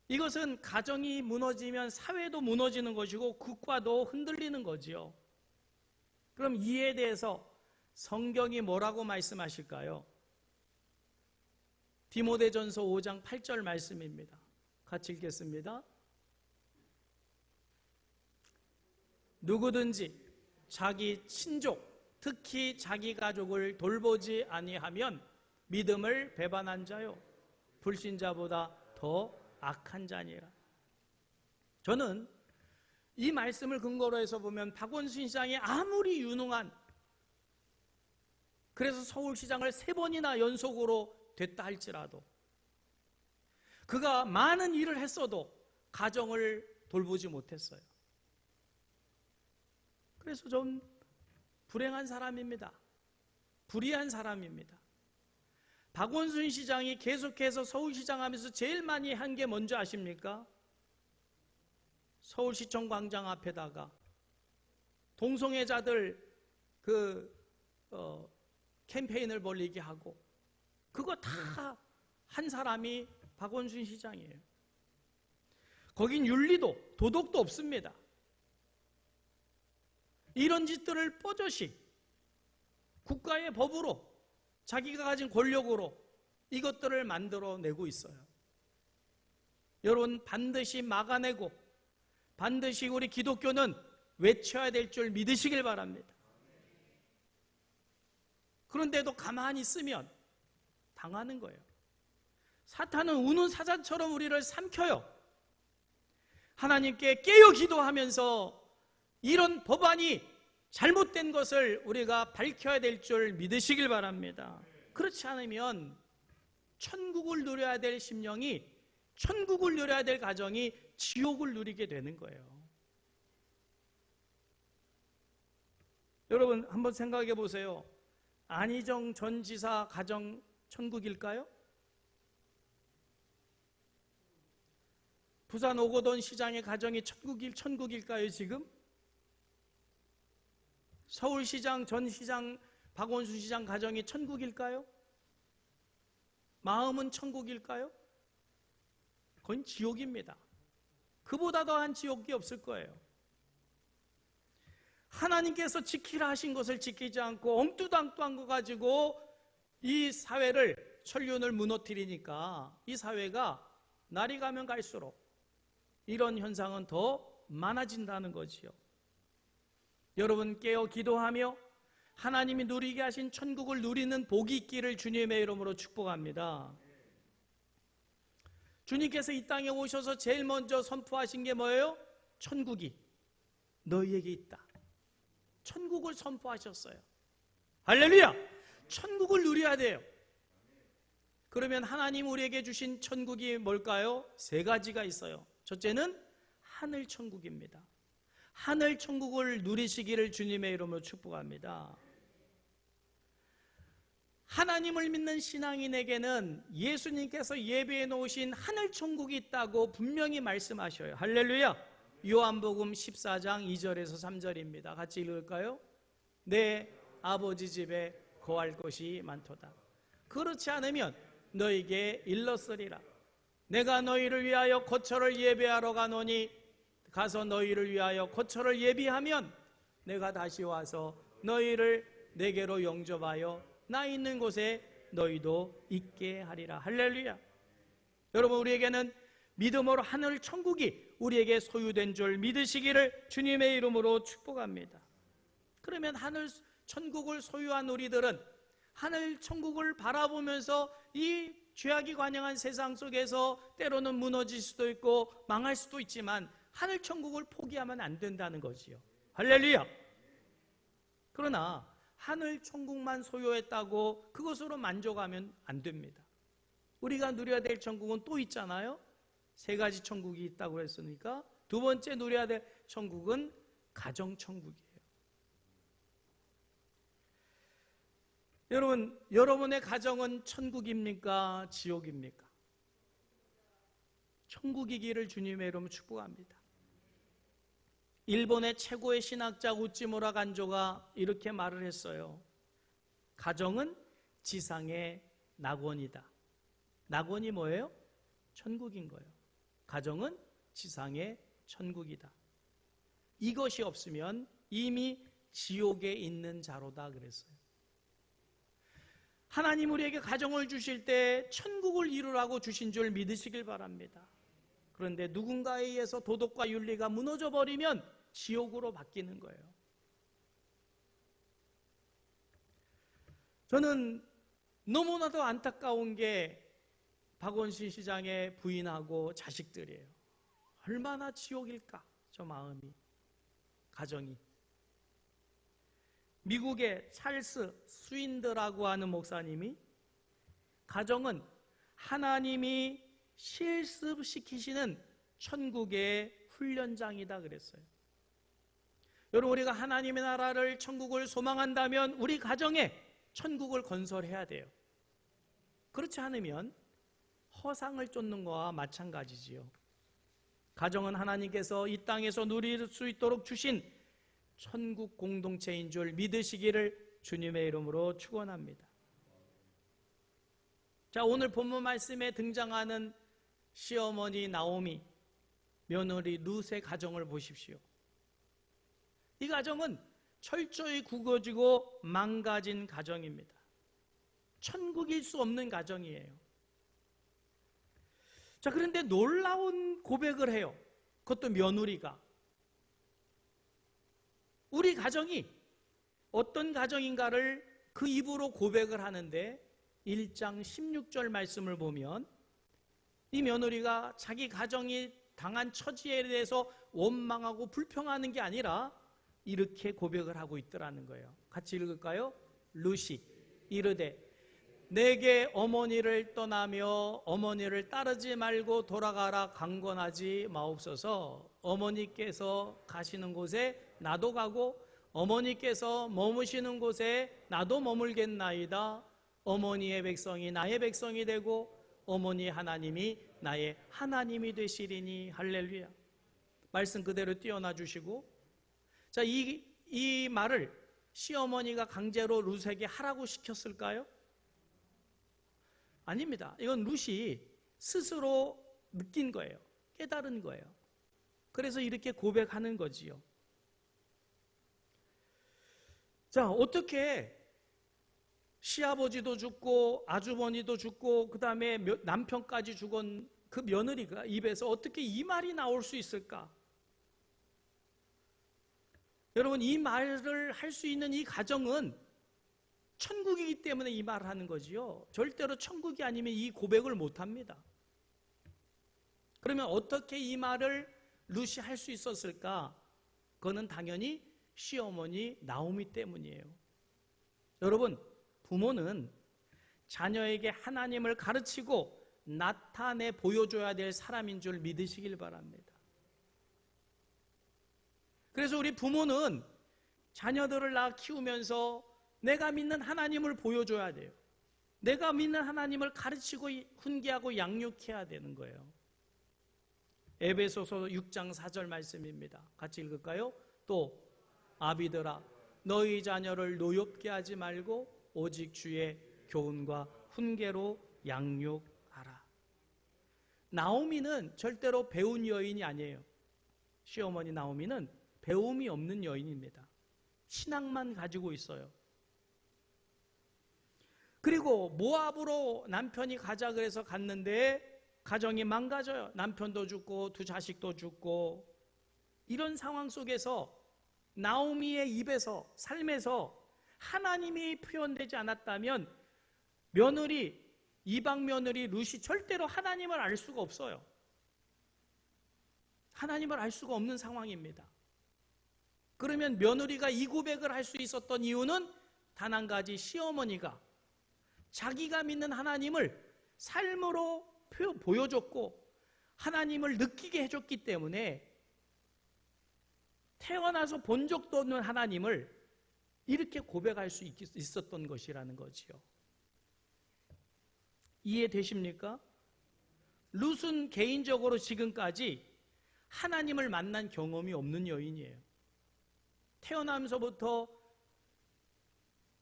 이것은 가정이 무너지면 사회도 무너지는 것이고 국가도 흔들리는 거지요. 그럼 이에 대해서 성경이 뭐라고 말씀하실까요? 디모데전서 5장 8절 말씀입니다. 같이 읽겠습니다. 누구든지 자기 친족, 특히 자기 가족을 돌보지 아니하면 믿음을 배반한 자요, 불신자보다 더 악한 자니라. 저는 이 말씀을 근거로 해서 보면 박원순 시장이 아무리 유능한, 그래서 서울시장을 3번이나 연속으로 됐다 할지라도 그가 많은 일을 했어도 가정을 돌보지 못했어요. 그래서 좀 불행한 사람입니다. 불의한 사람입니다. 박원순 시장이 계속해서 서울시장 하면서 제일 많이 한 게 뭔지 아십니까? 서울시청 광장 앞에다가 동성애자들 캠페인을 벌이게 하고 그거 다 한 사람이 박원순 시장이에요. 거긴 윤리도 도덕도 없습니다. 이런 짓들을 뽀젓이 국가의 법으로 자기가 가진 권력으로 이것들을 만들어내고 있어요. 여러분, 반드시 막아내고 반드시 우리 기독교는 외쳐야 될 줄 믿으시길 바랍니다. 그런데도 가만히 있으면 당하는 거예요. 사탄은 우는 사자처럼 우리를 삼켜요. 하나님께 깨어 기도하면서 이런 법안이 잘못된 것을 우리가 밝혀야 될 줄 믿으시길 바랍니다. 그렇지 않으면 천국을 누려야 될 심령이, 천국을 누려야 될 가정이 지옥을 누리게 되는 거예요. 여러분, 한번 생각해 보세요. 안희정 전 지사 가정 천국일까요? 부산 오거돈 시장의 가정이 천국일까요 지금? 서울시장 전 시장 박원순 시장 가정이 천국일까요? 마음은 천국일까요? 그건 지옥입니다. 그보다 더한 지옥이 없을 거예요. 하나님께서 지키라 하신 것을 지키지 않고 엉뚱땅뚱한 거 가지고 이 사회를, 천륜을 무너뜨리니까 이 사회가 날이 가면 갈수록 이런 현상은 더 많아진다는 거지요. 여러분 깨어 기도하며 하나님이 누리게 하신 천국을 누리는 복이 있기를 주님의 이름으로 축복합니다. 주님께서 이 땅에 오셔서 제일 먼저 선포하신 게 뭐예요? 천국이 너희에게 있다. 천국을 선포하셨어요. 할렐루야! 천국을 누려야 돼요. 그러면 하나님 우리에게 주신 천국이 뭘까요? 세 가지가 있어요. 첫째는 하늘 천국입니다. 하늘 천국을 누리시기를 주님의 이름으로 축복합니다. 하나님을 믿는 신앙인에게는 예수님께서 예비해 놓으신 하늘 천국이 있다고 분명히 말씀하셔요. 할렐루야! 요한복음 14장 2절에서 3절입니다. 같이 읽을까요? 내 아버지 집에 거할 곳이 많도다. 그렇지 않으면 너에게 일렀으리라. 내가 너희를 위하여 거처를 예비하러 가노니 가서 너희를 위하여 거처를 예비하면 내가 다시 와서 너희를 내게로 영접하여 나 있는 곳에 너희도 있게 하리라. 할렐루야. 여러분 우리에게는 믿음으로 하늘 천국이 우리에게 소유된 줄 믿으시기를 주님의 이름으로 축복합니다. 그러면 하늘 천국을 소유한 우리들은 하늘 천국을 바라보면서 이 죄악이 관영한 세상 속에서 때로는 무너질 수도 있고 망할 수도 있지만 하늘 천국을 포기하면 안 된다는 거지요. 할렐루야. 그러나 하늘 천국만 소유했다고 그것으로 만족하면 안 됩니다. 우리가 누려야 될 천국은 또 있잖아요. 세 가지 천국이 있다고 했으니까 두 번째 누려야 될 천국은 가정 천국이에요. 여러분, 여러분의 가정은 천국입니까? 지옥입니까? 천국이기를 주님의 이름으로 축복합니다. 일본의 최고의 신학자 우찌무라 간조가 이렇게 말을 했어요. 가정은 지상의 낙원이다. 낙원이 뭐예요? 천국인 거예요. 가정은 지상의 천국이다. 이것이 없으면 이미 지옥에 있는 자로다 그랬어요. 하나님 우리에게 가정을 주실 때 천국을 이루라고 주신 줄 믿으시길 바랍니다. 그런데 누군가에 의해서 도덕과 윤리가 무너져 버리면 지옥으로 바뀌는 거예요. 저는 너무나도 안타까운 게 박원순 시장의 부인하고 자식들이에요. 얼마나 지옥일까 저 마음이, 가정이. 미국의 찰스 스윈드라고 하는 목사님이 가정은 하나님이 실습시키시는 천국의 훈련장이다 그랬어요. 여러분 우리가 하나님의 나라를 천국을 소망한다면 우리 가정에 천국을 건설해야 돼요. 그렇지 않으면 허상을 쫓는 거와 마찬가지지요. 가정은 하나님께서 이 땅에서 누릴 수 있도록 주신 천국 공동체인 줄 믿으시기를 주님의 이름으로 축원합니다. 자, 오늘 본문 말씀에 등장하는 시어머니 나오미, 며느리 룻의 가정을 보십시오. 이 가정은 철저히 구겨지고 망가진 가정입니다. 천국일 수 없는 가정이에요. 자, 그런데 놀라운 고백을 해요. 그것도 며느리가. 우리 가정이 어떤 가정인가를 그 입으로 고백을 하는데 1장 16절 말씀을 보면 이 며느리가 자기 가정이 당한 처지에 대해서 원망하고 불평하는 게 아니라 이렇게 고백을 하고 있더라는 거예요. 같이 읽을까요? 룻이 이르되 내게 어머니를 떠나며 어머니를 따르지 말고 돌아가라 강권하지 마옵소서. 어머니께서 가시는 곳에 나도 가고 어머니께서 머무시는 곳에 나도 머물겠나이다. 어머니의 백성이 나의 백성이 되고 어머니 하나님이 나의 하나님이 되시리니. 할렐루야. 말씀 그대로 띄어놔 주시고, 자, 이 말을 시어머니가 강제로 룻에게 하라고 시켰을까요? 아닙니다. 이건 룻이 스스로 느낀 거예요. 깨달은 거예요. 그래서 이렇게 고백하는 거지요. 자, 어떻게 시아버지도 죽고 아주버니도 죽고 그 다음에 남편까지 죽은 그 며느리가 입에서 어떻게 이 말이 나올 수 있을까? 여러분, 이 말을 할 수 있는 이 가정은 천국이기 때문에 이 말을 하는 거지요. 절대로 천국이 아니면 이 고백을 못 합니다. 그러면 어떻게 이 말을 룻이 할 수 있었을까? 그거는 당연히 시어머니 나오미 때문이에요. 여러분, 부모는 자녀에게 하나님을 가르치고 나타내 보여줘야 될 사람인 줄 믿으시길 바랍니다. 그래서 우리 부모는 자녀들을 낳아 키우면서 내가 믿는 하나님을 보여줘야 돼요. 내가 믿는 하나님을 가르치고 훈계하고 양육해야 되는 거예요. 에베소서 6장 4절 말씀입니다. 같이 읽을까요? 또 아비들아 너희 자녀를 노엽게 하지 말고 오직 주의 교훈과 훈계로 양육하라. 나오미는 절대로 배운 여인이 아니에요. 시어머니 나오미는 배움이 없는 여인입니다. 신앙만 가지고 있어요. 그리고 모압으로 남편이 가자 그래서 갔는데 가정이 망가져요. 남편도 죽고 두 자식도 죽고. 이런 상황 속에서 나오미의 입에서, 삶에서 하나님이 표현되지 않았다면 며느리, 이방 며느리 룻이 절대로 하나님을 알 수가 없어요. 하나님을 알 수가 없는 상황입니다. 그러면 며느리가 이 고백을 할 수 있었던 이유는 단 한 가지, 시어머니가 자기가 믿는 하나님을 삶으로 보여줬고 하나님을 느끼게 해줬기 때문에 태어나서 본 적도 없는 하나님을 이렇게 고백할 수 있었던 것이라는 거지요. 이해되십니까? 룻은 개인적으로 지금까지 하나님을 만난 경험이 없는 여인이에요. 태어나면서부터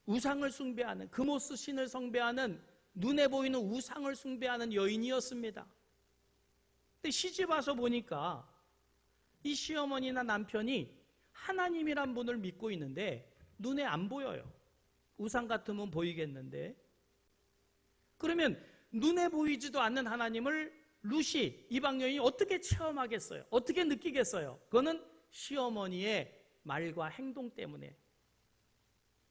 우상을 숭배하는, 그모스 신을 숭배하는, 눈에 보이는 우상을 숭배하는 여인이었습니다. 근데 시집 와서 보니까 이 시어머니나 남편이 하나님이란 분을 믿고 있는데 눈에 안 보여요. 우상 같으면 보이겠는데. 그러면 눈에 보이지도 않는 하나님을 룻이, 이방 여인이 어떻게 체험하겠어요? 어떻게 느끼겠어요? 그거는 시어머니의 말과 행동 때문에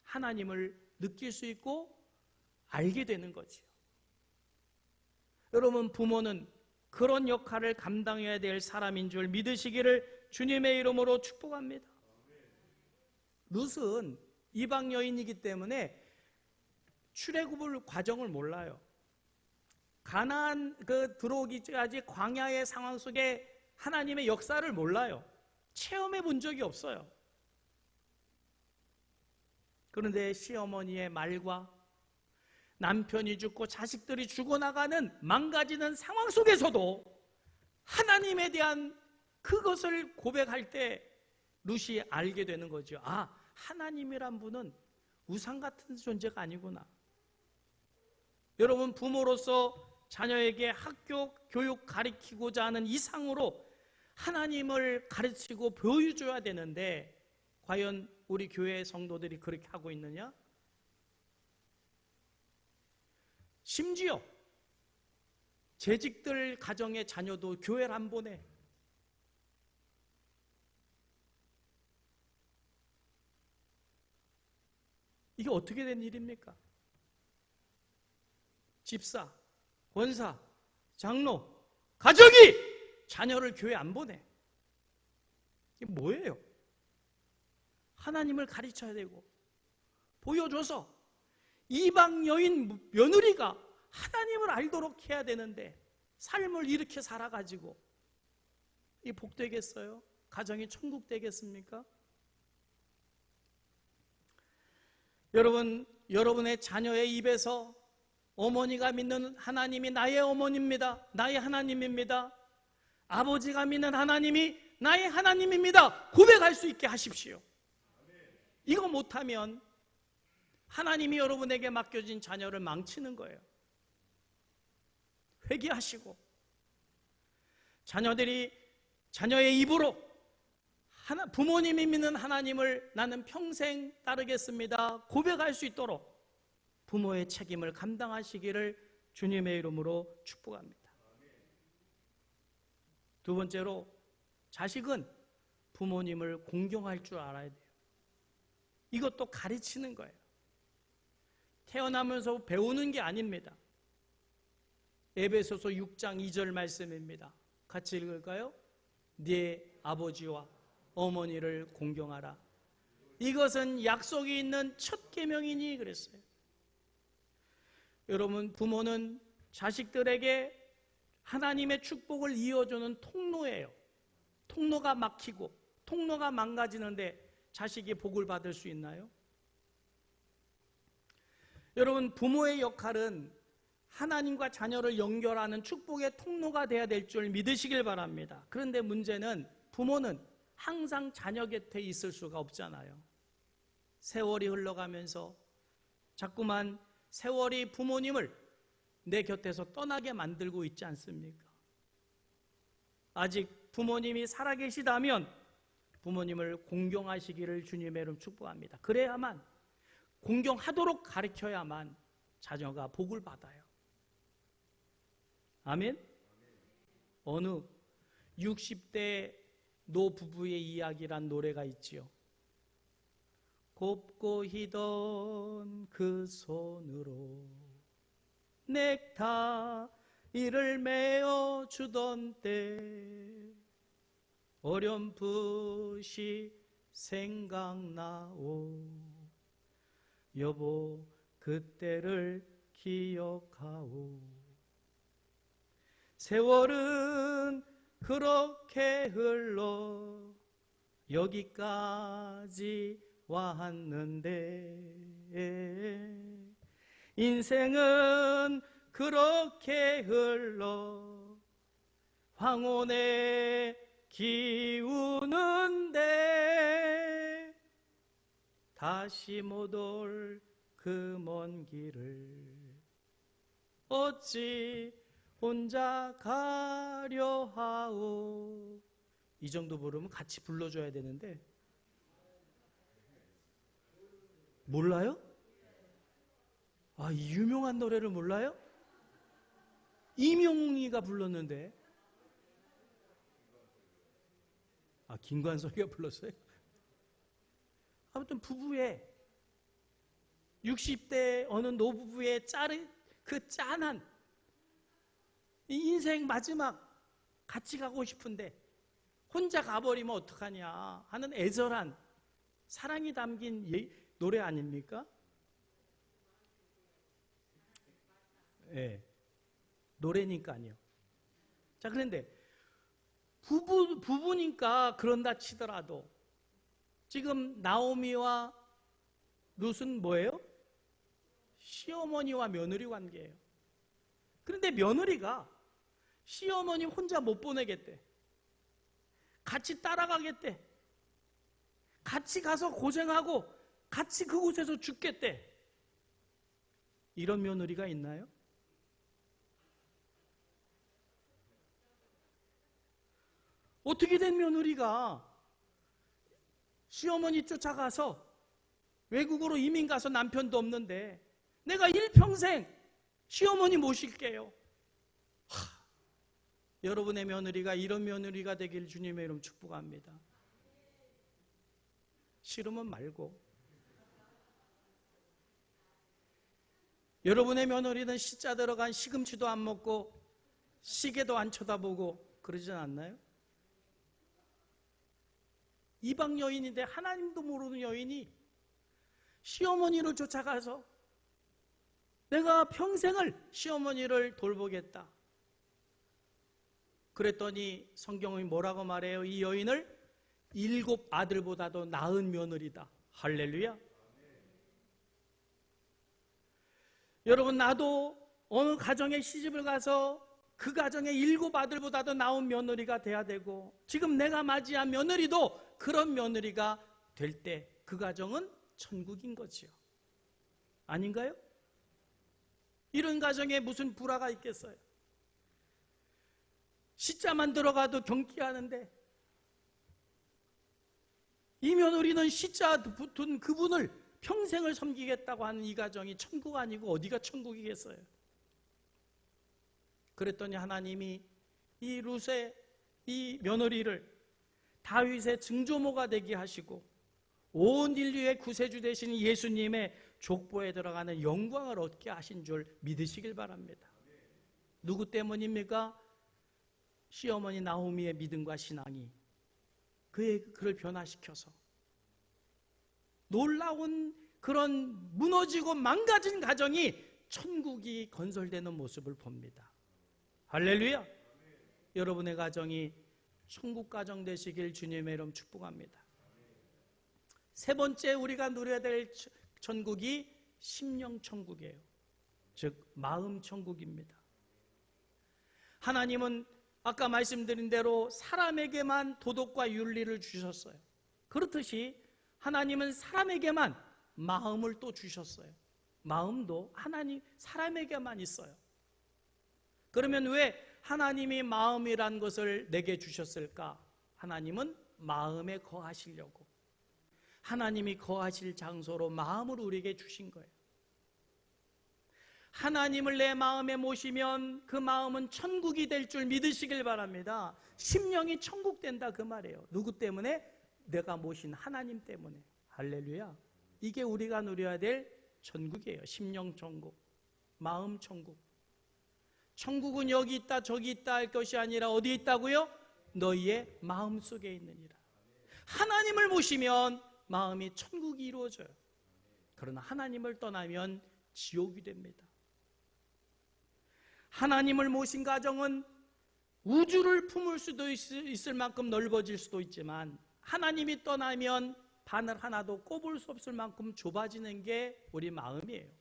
하나님을 느낄 수 있고 알게 되는 거지요. 여러분, 부모는 그런 역할을 감당해야 될 사람인 줄 믿으시기를 주님의 이름으로 축복합니다. 룻은 이방 여인이기 때문에 출애굽을 과정을 몰라요. 가나안 들어오기까지 광야의 상황 속에 하나님의 역사를 몰라요. 체험해 본 적이 없어요. 그런데 시어머니의 말과 남편이 죽고 자식들이 죽어나가는 망가지는 상황 속에서도 하나님에 대한 그것을 고백할 때 룻이 알게 되는 거죠. 아, 하나님이란 분은 우상 같은 존재가 아니구나. 여러분, 부모로서 자녀에게 학교 교육 가르치고자 하는 이상으로 하나님을 가르치고 보여줘야 되는데 과연 우리 교회 성도들이 그렇게 하고 있느냐? 심지어 재직들 가정의 자녀도 교회를 안 보내. 이게 어떻게 된 일입니까? 집사, 권사, 장로, 가정이 자녀를 교회 안 보내. 이게 뭐예요? 하나님을 가르쳐야 되고 보여줘서 이방 여인 며느리가 하나님을 알도록 해야 되는데 삶을 이렇게 살아가지고 이 복되겠어요? 가정이 천국 되겠습니까? 여러분, 여러분의 자녀의 입에서 어머니가 믿는 하나님이 나의 어머니입니다. 나의 하나님입니다. 아버지가 믿는 하나님이 나의 하나님입니다. 고백할 수 있게 하십시오. 이거 못하면 하나님이 여러분에게 맡겨진 자녀를 망치는 거예요. 회개하시고 자녀의 입으로 부모님이 믿는 하나님을 나는 평생 따르겠습니다. 고백할 수 있도록 부모의 책임을 감당하시기를 주님의 이름으로 축복합니다. 두 번째로 자식은 부모님을 공경할 줄 알아야 돼요. 이것도 가르치는 거예요. 태어나면서 배우는 게 아닙니다. 에베소서 6장 2절 말씀입니다. 같이 읽을까요? 네 아버지와 어머니를 공경하라. 이것은 약속이 있는 첫 계명이니 그랬어요. 여러분, 부모는 자식들에게 하나님의 축복을 이어주는 통로예요. 통로가 막히고 통로가 망가지는데 자식이 복을 받을 수 있나요? 여러분, 부모의 역할은 하나님과 자녀를 연결하는 축복의 통로가 돼야 될 줄 믿으시길 바랍니다. 그런데 문제는 부모는 항상 자녀 곁에 있을 수가 없잖아요. 세월이 흘러가면서 자꾸만 세월이 부모님을 내 곁에서 떠나게 만들고 있지 않습니까? 아직 부모님이 살아계시다면 부모님을 공경하시기를 주님의 이름 축복합니다. 그래야만, 공경하도록 가르쳐야만 자녀가 복을 받아요. 아멘? 어느 60대 노부부의 이야기란 노래가 있지요. 곱고 희던 그 손으로 넥타이를 메어 주던 때 어렴풋이 생각나오. 여보 그때를 기억하오. 세월은 그렇게 흘러 여기까지 왔는데 인생은 그렇게 흘러 황혼에 기우는데 다시 못 올 그 먼 길을 어찌 혼자 가려 하오. 이 정도 부르면 같이 불러줘야 되는데 몰라요? 아, 이 유명한 노래를 몰라요? 이명웅이가 불렀는데. 아, 김관석이가 불렀어요? 아무튼 부부의 60대 어느 노부부의 그 짠한 이 인생 마지막 같이 가고 싶은데 혼자 가버리면 어떡하냐 하는 애절한 사랑이 담긴 노래 아닙니까? 네, 노래니까요. 자, 그런데 부부니까 그런다 치더라도 지금 나오미와 룻은 뭐예요? 시어머니와 며느리 관계예요. 그런데 며느리가 시어머니 혼자 못 보내겠대. 같이 따라가겠대. 같이 가서 고생하고 같이 그곳에서 죽겠대. 이런 며느리가 있나요? 어떻게 된 며느리가 시어머니 쫓아가서 외국으로 이민 가서 남편도 없는데 내가 일평생 시어머니 모실게요. 여러분의 며느리가 이런 며느리가 되길 주님의 이름 축복합니다. 싫으면 말고. 여러분의 며느리는 시자 들어간 시금치도 안 먹고 시계도 안 쳐다보고 그러진 않나요? 이방 여인인데 하나님도 모르는 여인이 시어머니를 쫓아가서 내가 평생을 시어머니를 돌보겠다. 그랬더니 성경이 뭐라고 말해요? 이 여인을 7 아들보다도 나은 며느리다. 할렐루야. 여러분, 나도 어느 가정에 시집을 가서 그 가정의 7 아들보다도 나은 며느리가 돼야 되고 지금 내가 맞이한 며느리도 그런 며느리가 될 때 그 가정은 천국인 거지요. 아닌가요? 이런 가정에 무슨 불화가 있겠어요? 시자만 들어가도 경기하는데 이 며느리는 시자 붙은 그분을 평생을 섬기겠다고 하는 이 가정이 천국 아니고 어디가 천국이겠어요? 그랬더니 하나님이 이 룻의 이 며느리를 다윗의 증조모가 되게 하시고 온 인류의 구세주 되신 예수님의 족보에 들어가는 영광을 얻게 하신 줄 믿으시길 바랍니다. 누구 때문입니까? 시어머니 나오미의 믿음과 신앙이 그를 변화시켜서 놀라운 그런 무너지고 망가진 가정이 천국이 건설되는 모습을 봅니다. 할렐루야! 여러분의 가정이 천국 가정 되시길 주님의 이름 축복합니다. 세 번째 우리가 누려야 될 천국이 심령 천국이에요. 즉 마음 천국입니다. 하나님은 아까 말씀드린 대로 사람에게만 도덕과 윤리를 주셨어요. 그렇듯이 하나님은 사람에게만 마음을 또 주셨어요. 마음도 사람에게만 있어요. 그러면 왜 하나님이 마음이란 것을 내게 주셨을까? 하나님은 마음에 거하시려고, 하나님이 거하실 장소로 마음을 우리에게 주신 거예요. 하나님을 내 마음에 모시면 그 마음은 천국이 될 줄 믿으시길 바랍니다. 심령이 천국 된다 그 말이에요. 누구 때문에? 내가 모신 하나님 때문에. 할렐루야. 이게 우리가 누려야 될 천국이에요. 심령 천국, 마음 천국. 천국은 여기 있다 저기 있다 할 것이 아니라 어디에 있다고요? 너희의 마음속에 있느니라. 하나님을 모시면 마음이 천국이 이루어져요. 그러나 하나님을 떠나면 지옥이 됩니다. 하나님을 모신 가정은 우주를 품을 수도 있을 만큼 넓어질 수도 있지만 하나님이 떠나면 바늘 하나도 꼽을 수 없을 만큼 좁아지는 게 우리 마음이에요.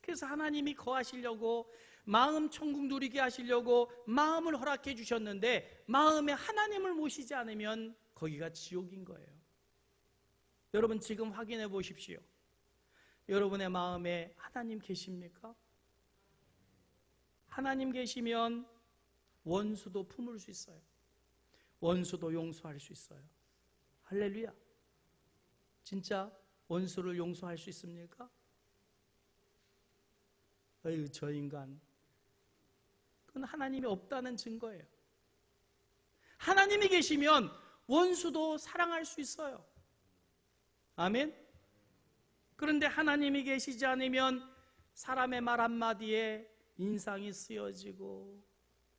그래서 하나님이 거하시려고 마음 천국 누리게 하시려고 마음을 허락해 주셨는데 마음에 하나님을 모시지 않으면 거기가 지옥인 거예요. 여러분 지금 확인해 보십시오. 여러분의 마음에 하나님 계십니까? 하나님 계시면 원수도 품을 수 있어요. 원수도 용서할 수 있어요. 할렐루야. 진짜 원수를 용서할 수 있습니까? 어휴, 저 인간. 그건 하나님이 없다는 증거예요. 하나님이 계시면 원수도 사랑할 수 있어요. 아멘? 그런데 하나님이 계시지 않으면 사람의 말 한마디에 인상이 쓰여지고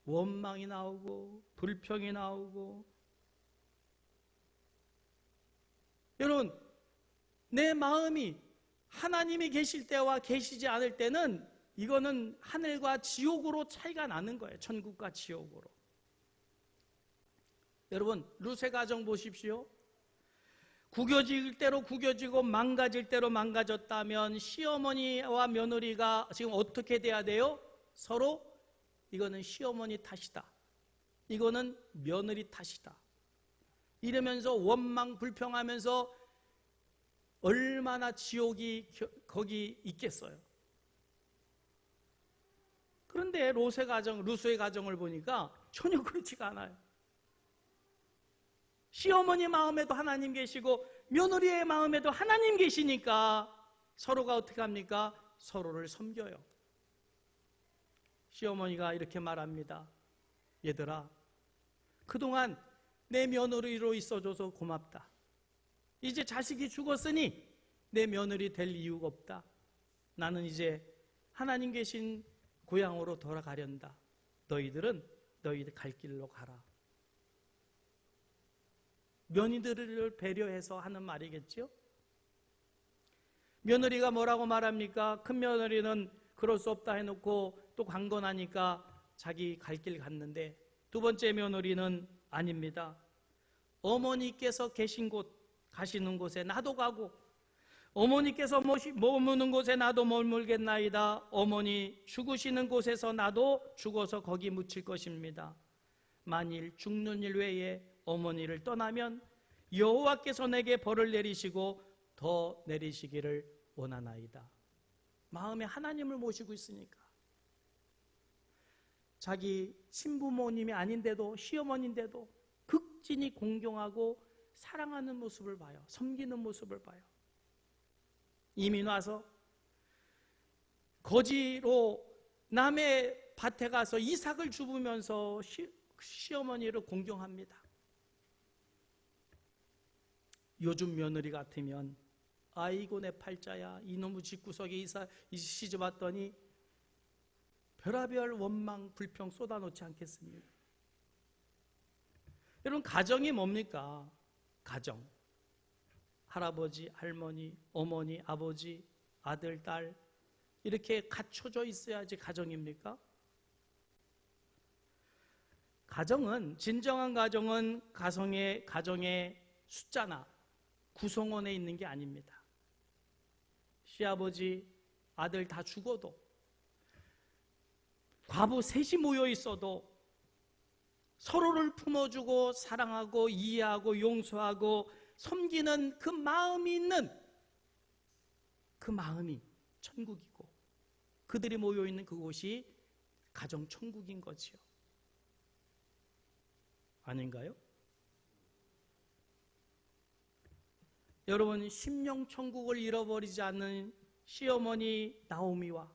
원망이 나오고 불평이 나오고. 여러분, 내 마음이 하나님이 계실 때와 계시지 않을 때는 이거는 하늘과 지옥으로 차이가 나는 거예요. 천국과 지옥으로. 여러분 룻의 가정 보십시오. 구겨질 대로 구겨지고 망가질 대로 망가졌다면 시어머니와 며느리가 지금 어떻게 돼야 돼요? 서로 이거는 시어머니 탓이다, 이거는 며느리 탓이다 이러면서 원망 불평하면서 얼마나 지옥이 거기 있겠어요. 그런데 룻의 가정을 보니까 전혀 그렇지가 않아요. 시어머니 마음에도 하나님 계시고 며느리의 마음에도 하나님 계시니까 서로가 어떻게 합니까? 서로를 섬겨요. 시어머니가 이렇게 말합니다. 얘들아, 그동안 내 며느리로 있어줘서 고맙다. 이제 자식이 죽었으니 내 며느리 될 이유가 없다. 나는 이제 하나님 계신 고향으로 돌아가련다. 너희들 갈 길로 가라. 며느리를 배려해서 하는 말이겠죠. 며느리가 뭐라고 말합니까? 큰 며느리는 그럴 수 없다 해놓고 또 강건하니까 자기 갈 길 갔는데, 두 번째 며느리는 아닙니다. 어머니께서 가시는 곳에 나도 가고 어머니께서 머무는 곳에 나도 머물겠나이다. 어머니 죽으시는 곳에서 나도 죽어서 거기 묻힐 것입니다. 만일 죽는 일 외에 어머니를 떠나면 여호와께서 내게 벌을 내리시고 더 내리시기를 원하나이다. 마음에 하나님을 모시고 있으니까 자기 친부모님이 아닌데도, 시어머니인데도 극진히 공경하고 사랑하는 모습을 봐요. 섬기는 모습을 봐요. 이민 와서 거지로 남의 밭에 가서 이삭을 주우면서 시어머니를 공경합니다. 요즘 며느리 같으면 아이고 내 팔자야, 이놈의 집구석에 이 시집 왔더니 별의별 원망 불평 쏟아놓지 않겠습니까? 여러분, 가정이 뭡니까? 가정, 할아버지, 할머니, 어머니, 아버지, 아들, 딸 이렇게 갖춰져 있어야지 가정입니까? 가정은, 진정한 가정은 가정의 숫자나 구성원에 있는 게 아닙니다. 시아버지, 아들 다 죽어도, 과부 셋이 모여 있어도 서로를 품어주고 사랑하고 이해하고 용서하고 섬기는 그 마음이 있는, 그 마음이 천국이고, 그들이 모여 있는 그곳이 가정 천국인 거지요. 아닌가요? 여러분, 심령 천국을 잃어버리지 않는 시어머니 나오미와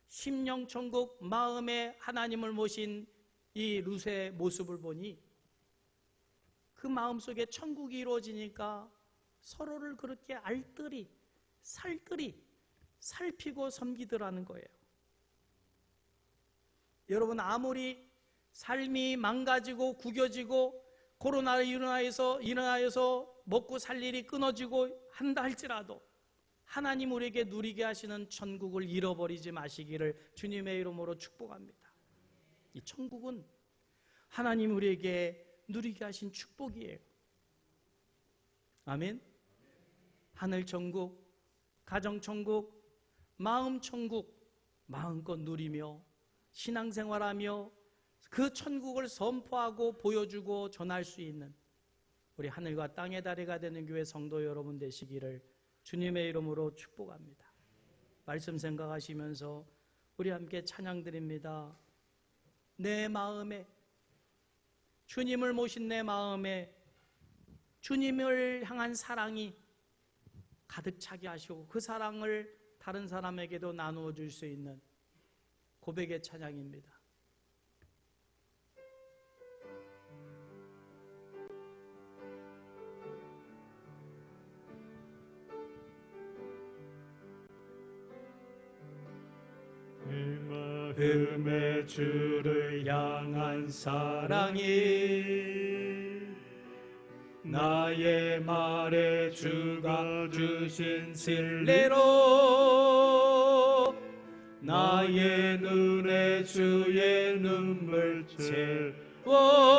심령 천국 마음에 하나님을 모신 이 룻의 모습을 보니 그 마음속에 천국이 이루어지니까 서로를 그렇게 알뜰히 살뜰히 살피고 섬기더라는 거예요. 여러분, 아무리 삶이 망가지고 구겨지고 코로나로 인하여서 먹고 살 일이 끊어지고 한다 할지라도 하나님 우리에게 누리게 하시는 천국을 잃어버리지 마시기를 주님의 이름으로 축복합니다. 이 천국은 하나님 우리에게 누리게 하신 축복이에요. 아멘. 하늘 천국, 가정 천국, 마음 천국 마음껏 누리며 신앙생활하며 그 천국을 선포하고 보여주고 전할 수 있는 우리 하늘과 땅의 다리가 되는 교회 성도 여러분 되시기를 주님의 이름으로 축복합니다. 말씀 생각하시면서 우리 함께 찬양 드립니다. 내 마음에, 주님을 모신 내 마음에 주님을 향한 사랑이 가득 차게 하시고 그 사랑을 다른 사람에게도 나누어 줄 수 있는 고백의 찬양입니다. 마음의 주를 향한 사랑이 나의 말에 주가 주신 신뢰로 나의 눈에 주의 눈물 채워주소서.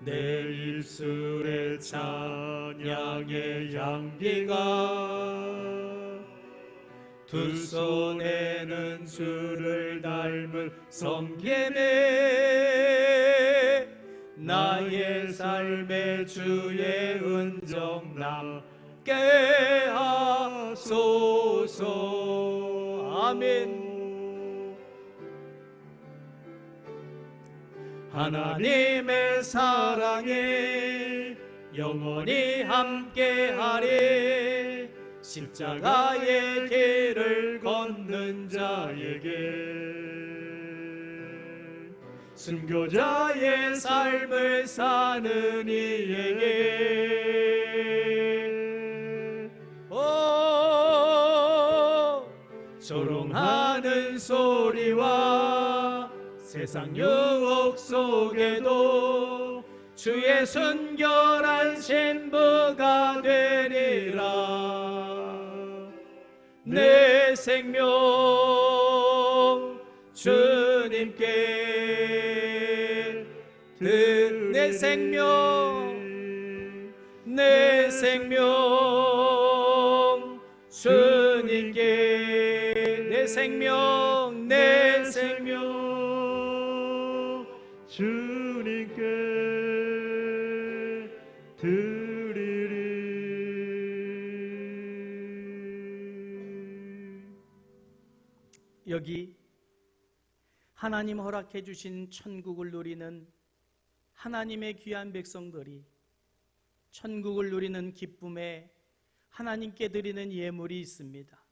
내 입술에 찬양의 향기가 두 손에는 주를 닮은 성김에 나의 삶에 주의 은정 남게 하소서. 아멘. 하나님의 사랑에 영원히 함께하리. 십자가의 길을 걷는 자에게 순교자의 삶을 사는 이에게 조롱하는 소리와 세상 유혹 속에도 주의 순결한 신부가 되리라. 내 생명 주님께 내 생명 주님께 내 생명 주님께 드리리. 여기 하나님 허락해 주신 천국을 누리는 하나님의 귀한 백성들이 천국을 누리는 기쁨에 하나님께 드리는 예물이 있습니다.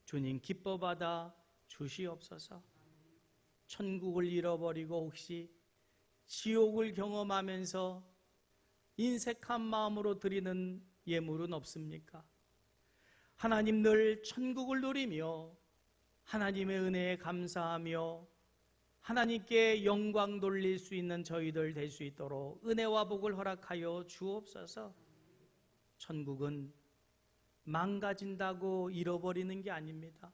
주님 기뻐받아 주시옵소서. 천국을 잃어버리고 혹시 지옥을 경험하면서 인색한 마음으로 드리는 예물은 없습니까? 하나님 늘 천국을 누리며 하나님의 은혜에 감사하며 하나님께 영광 돌릴 수 있는 저희들 될 수 있도록 은혜와 복을 허락하여 주옵소서. 천국은 망가진다고 잃어버리는 게 아닙니다.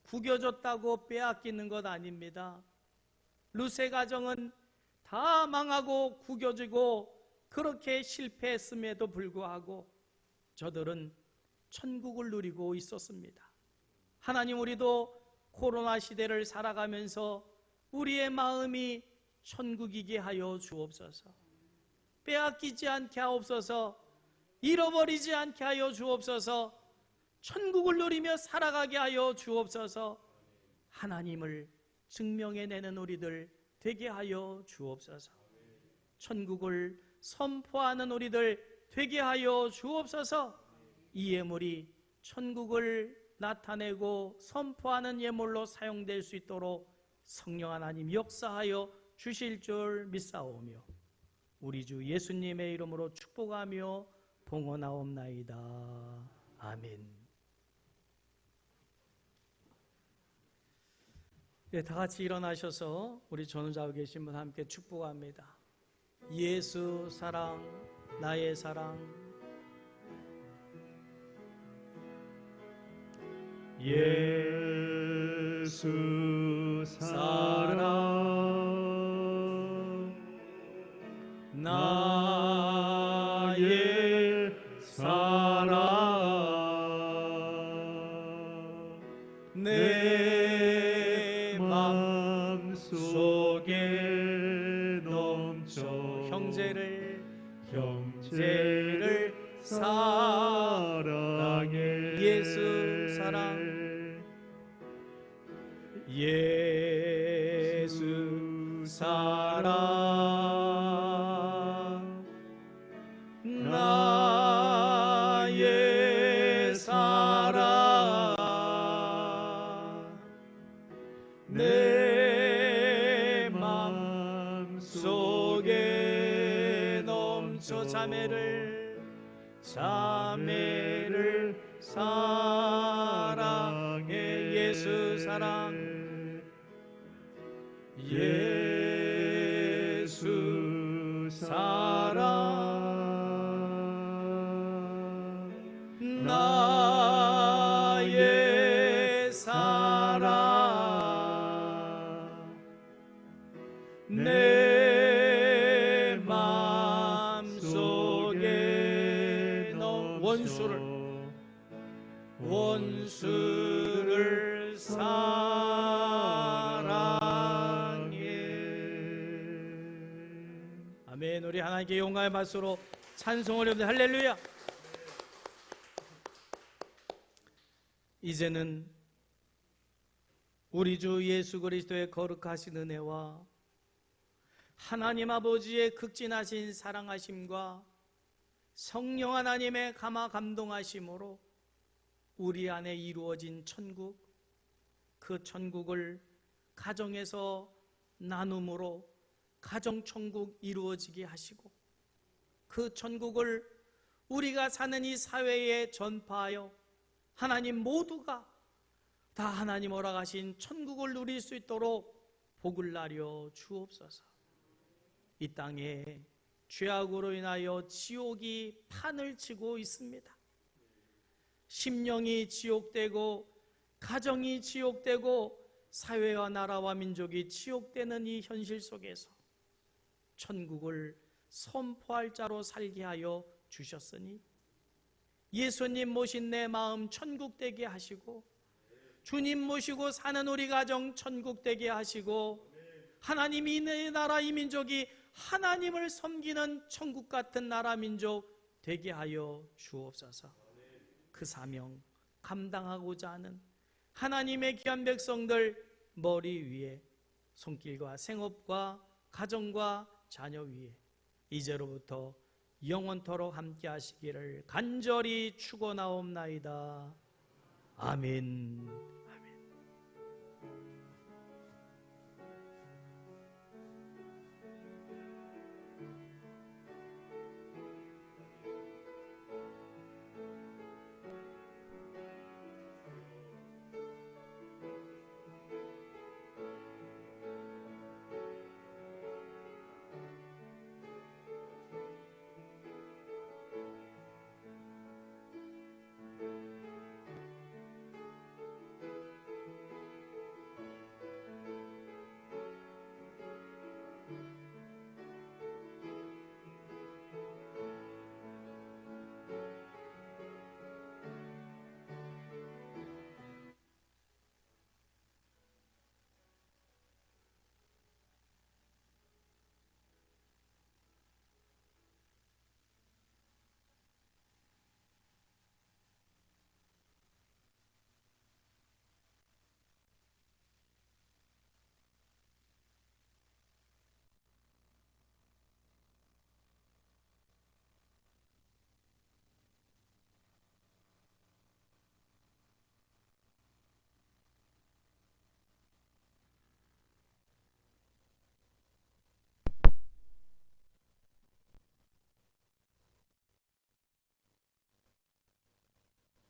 구겨졌다고 빼앗기는 것 아닙니다. 룻의 가정은 다 망하고 구겨지고 그렇게 실패했음에도 불구하고 저들은 천국을 누리고 있었습니다. 하나님, 우리도 코로나 시대를 살아가면서 우리의 마음이 천국이게 하여 주옵소서. 빼앗기지 않게 하옵소서. 잃어버리지 않게 하여 주옵소서. 천국을 누리며 살아가게 하여 주옵소서. 하나님을 증명해내는 우리들 되게 하여 주옵소서. 천국을 선포하는 우리들 되게 하여 주옵소서. 이 예물이 천국을 나타내고 선포하는 예물로 사용될 수 있도록 성령 하나님 역사하여 주실 줄 믿사오며 우리 주 예수님의 이름으로 축복하며 봉헌하옵나이다. 아멘. 네, 다 같이 일어나셔서 우리 전우자고 계신 분 함께 축복합니다. 예수 사랑, 나의 사랑. 예수 사랑, 나의 사랑, 내 맘속에 넘쳐 형제를 사랑해. 예수 사랑, 예수 사랑, 나의 사랑, 내 맘속에 넘쳐 자매를 사랑해. 예수 사랑, 예수 사랑, 나의 사랑, 내 맘속에 원수를 사랑해. 아멘. 우리 하나님께 용감의 박수로 찬송을 합니다. 할렐루야. 이제는 우리 주 예수 그리스도의 거룩하신 은혜와 하나님 아버지의 극진하신 사랑하심과 성령 하나님의 감화 감동하심으로 우리 안에 이루어진 천국, 그 천국을 가정에서 나눔으로 가정천국 이루어지게 하시고 그 천국을 우리가 사는 이 사회에 전파하여 하나님 모두가 다 하나님 허락하신 천국을 누릴 수 있도록 복을 나려 주옵소서. 이 땅에 죄악으로 인하여 지옥이 판을 치고 있습니다. 심령이 지옥되고 가정이 지옥되고 사회와 나라와 민족이 지옥되는 이 현실 속에서 천국을 선포할 자로 살게 하여 주셨으니 예수님 모신 내 마음 천국 되게 하시고 주님 모시고 사는 우리 가정 천국 되게 하시고 하나님이 내 나라 이 민족이 하나님을 섬기는 천국 같은 나라 민족 되게 하여 주옵소서. 그 사명 감당하고자 하는 하나님의 귀한 백성들 머리 위에 손길과 생업과 가정과 자녀 위에 이제로부터 영원토록 함께 하시기를 간절히 축원하옵나이다. 아멘.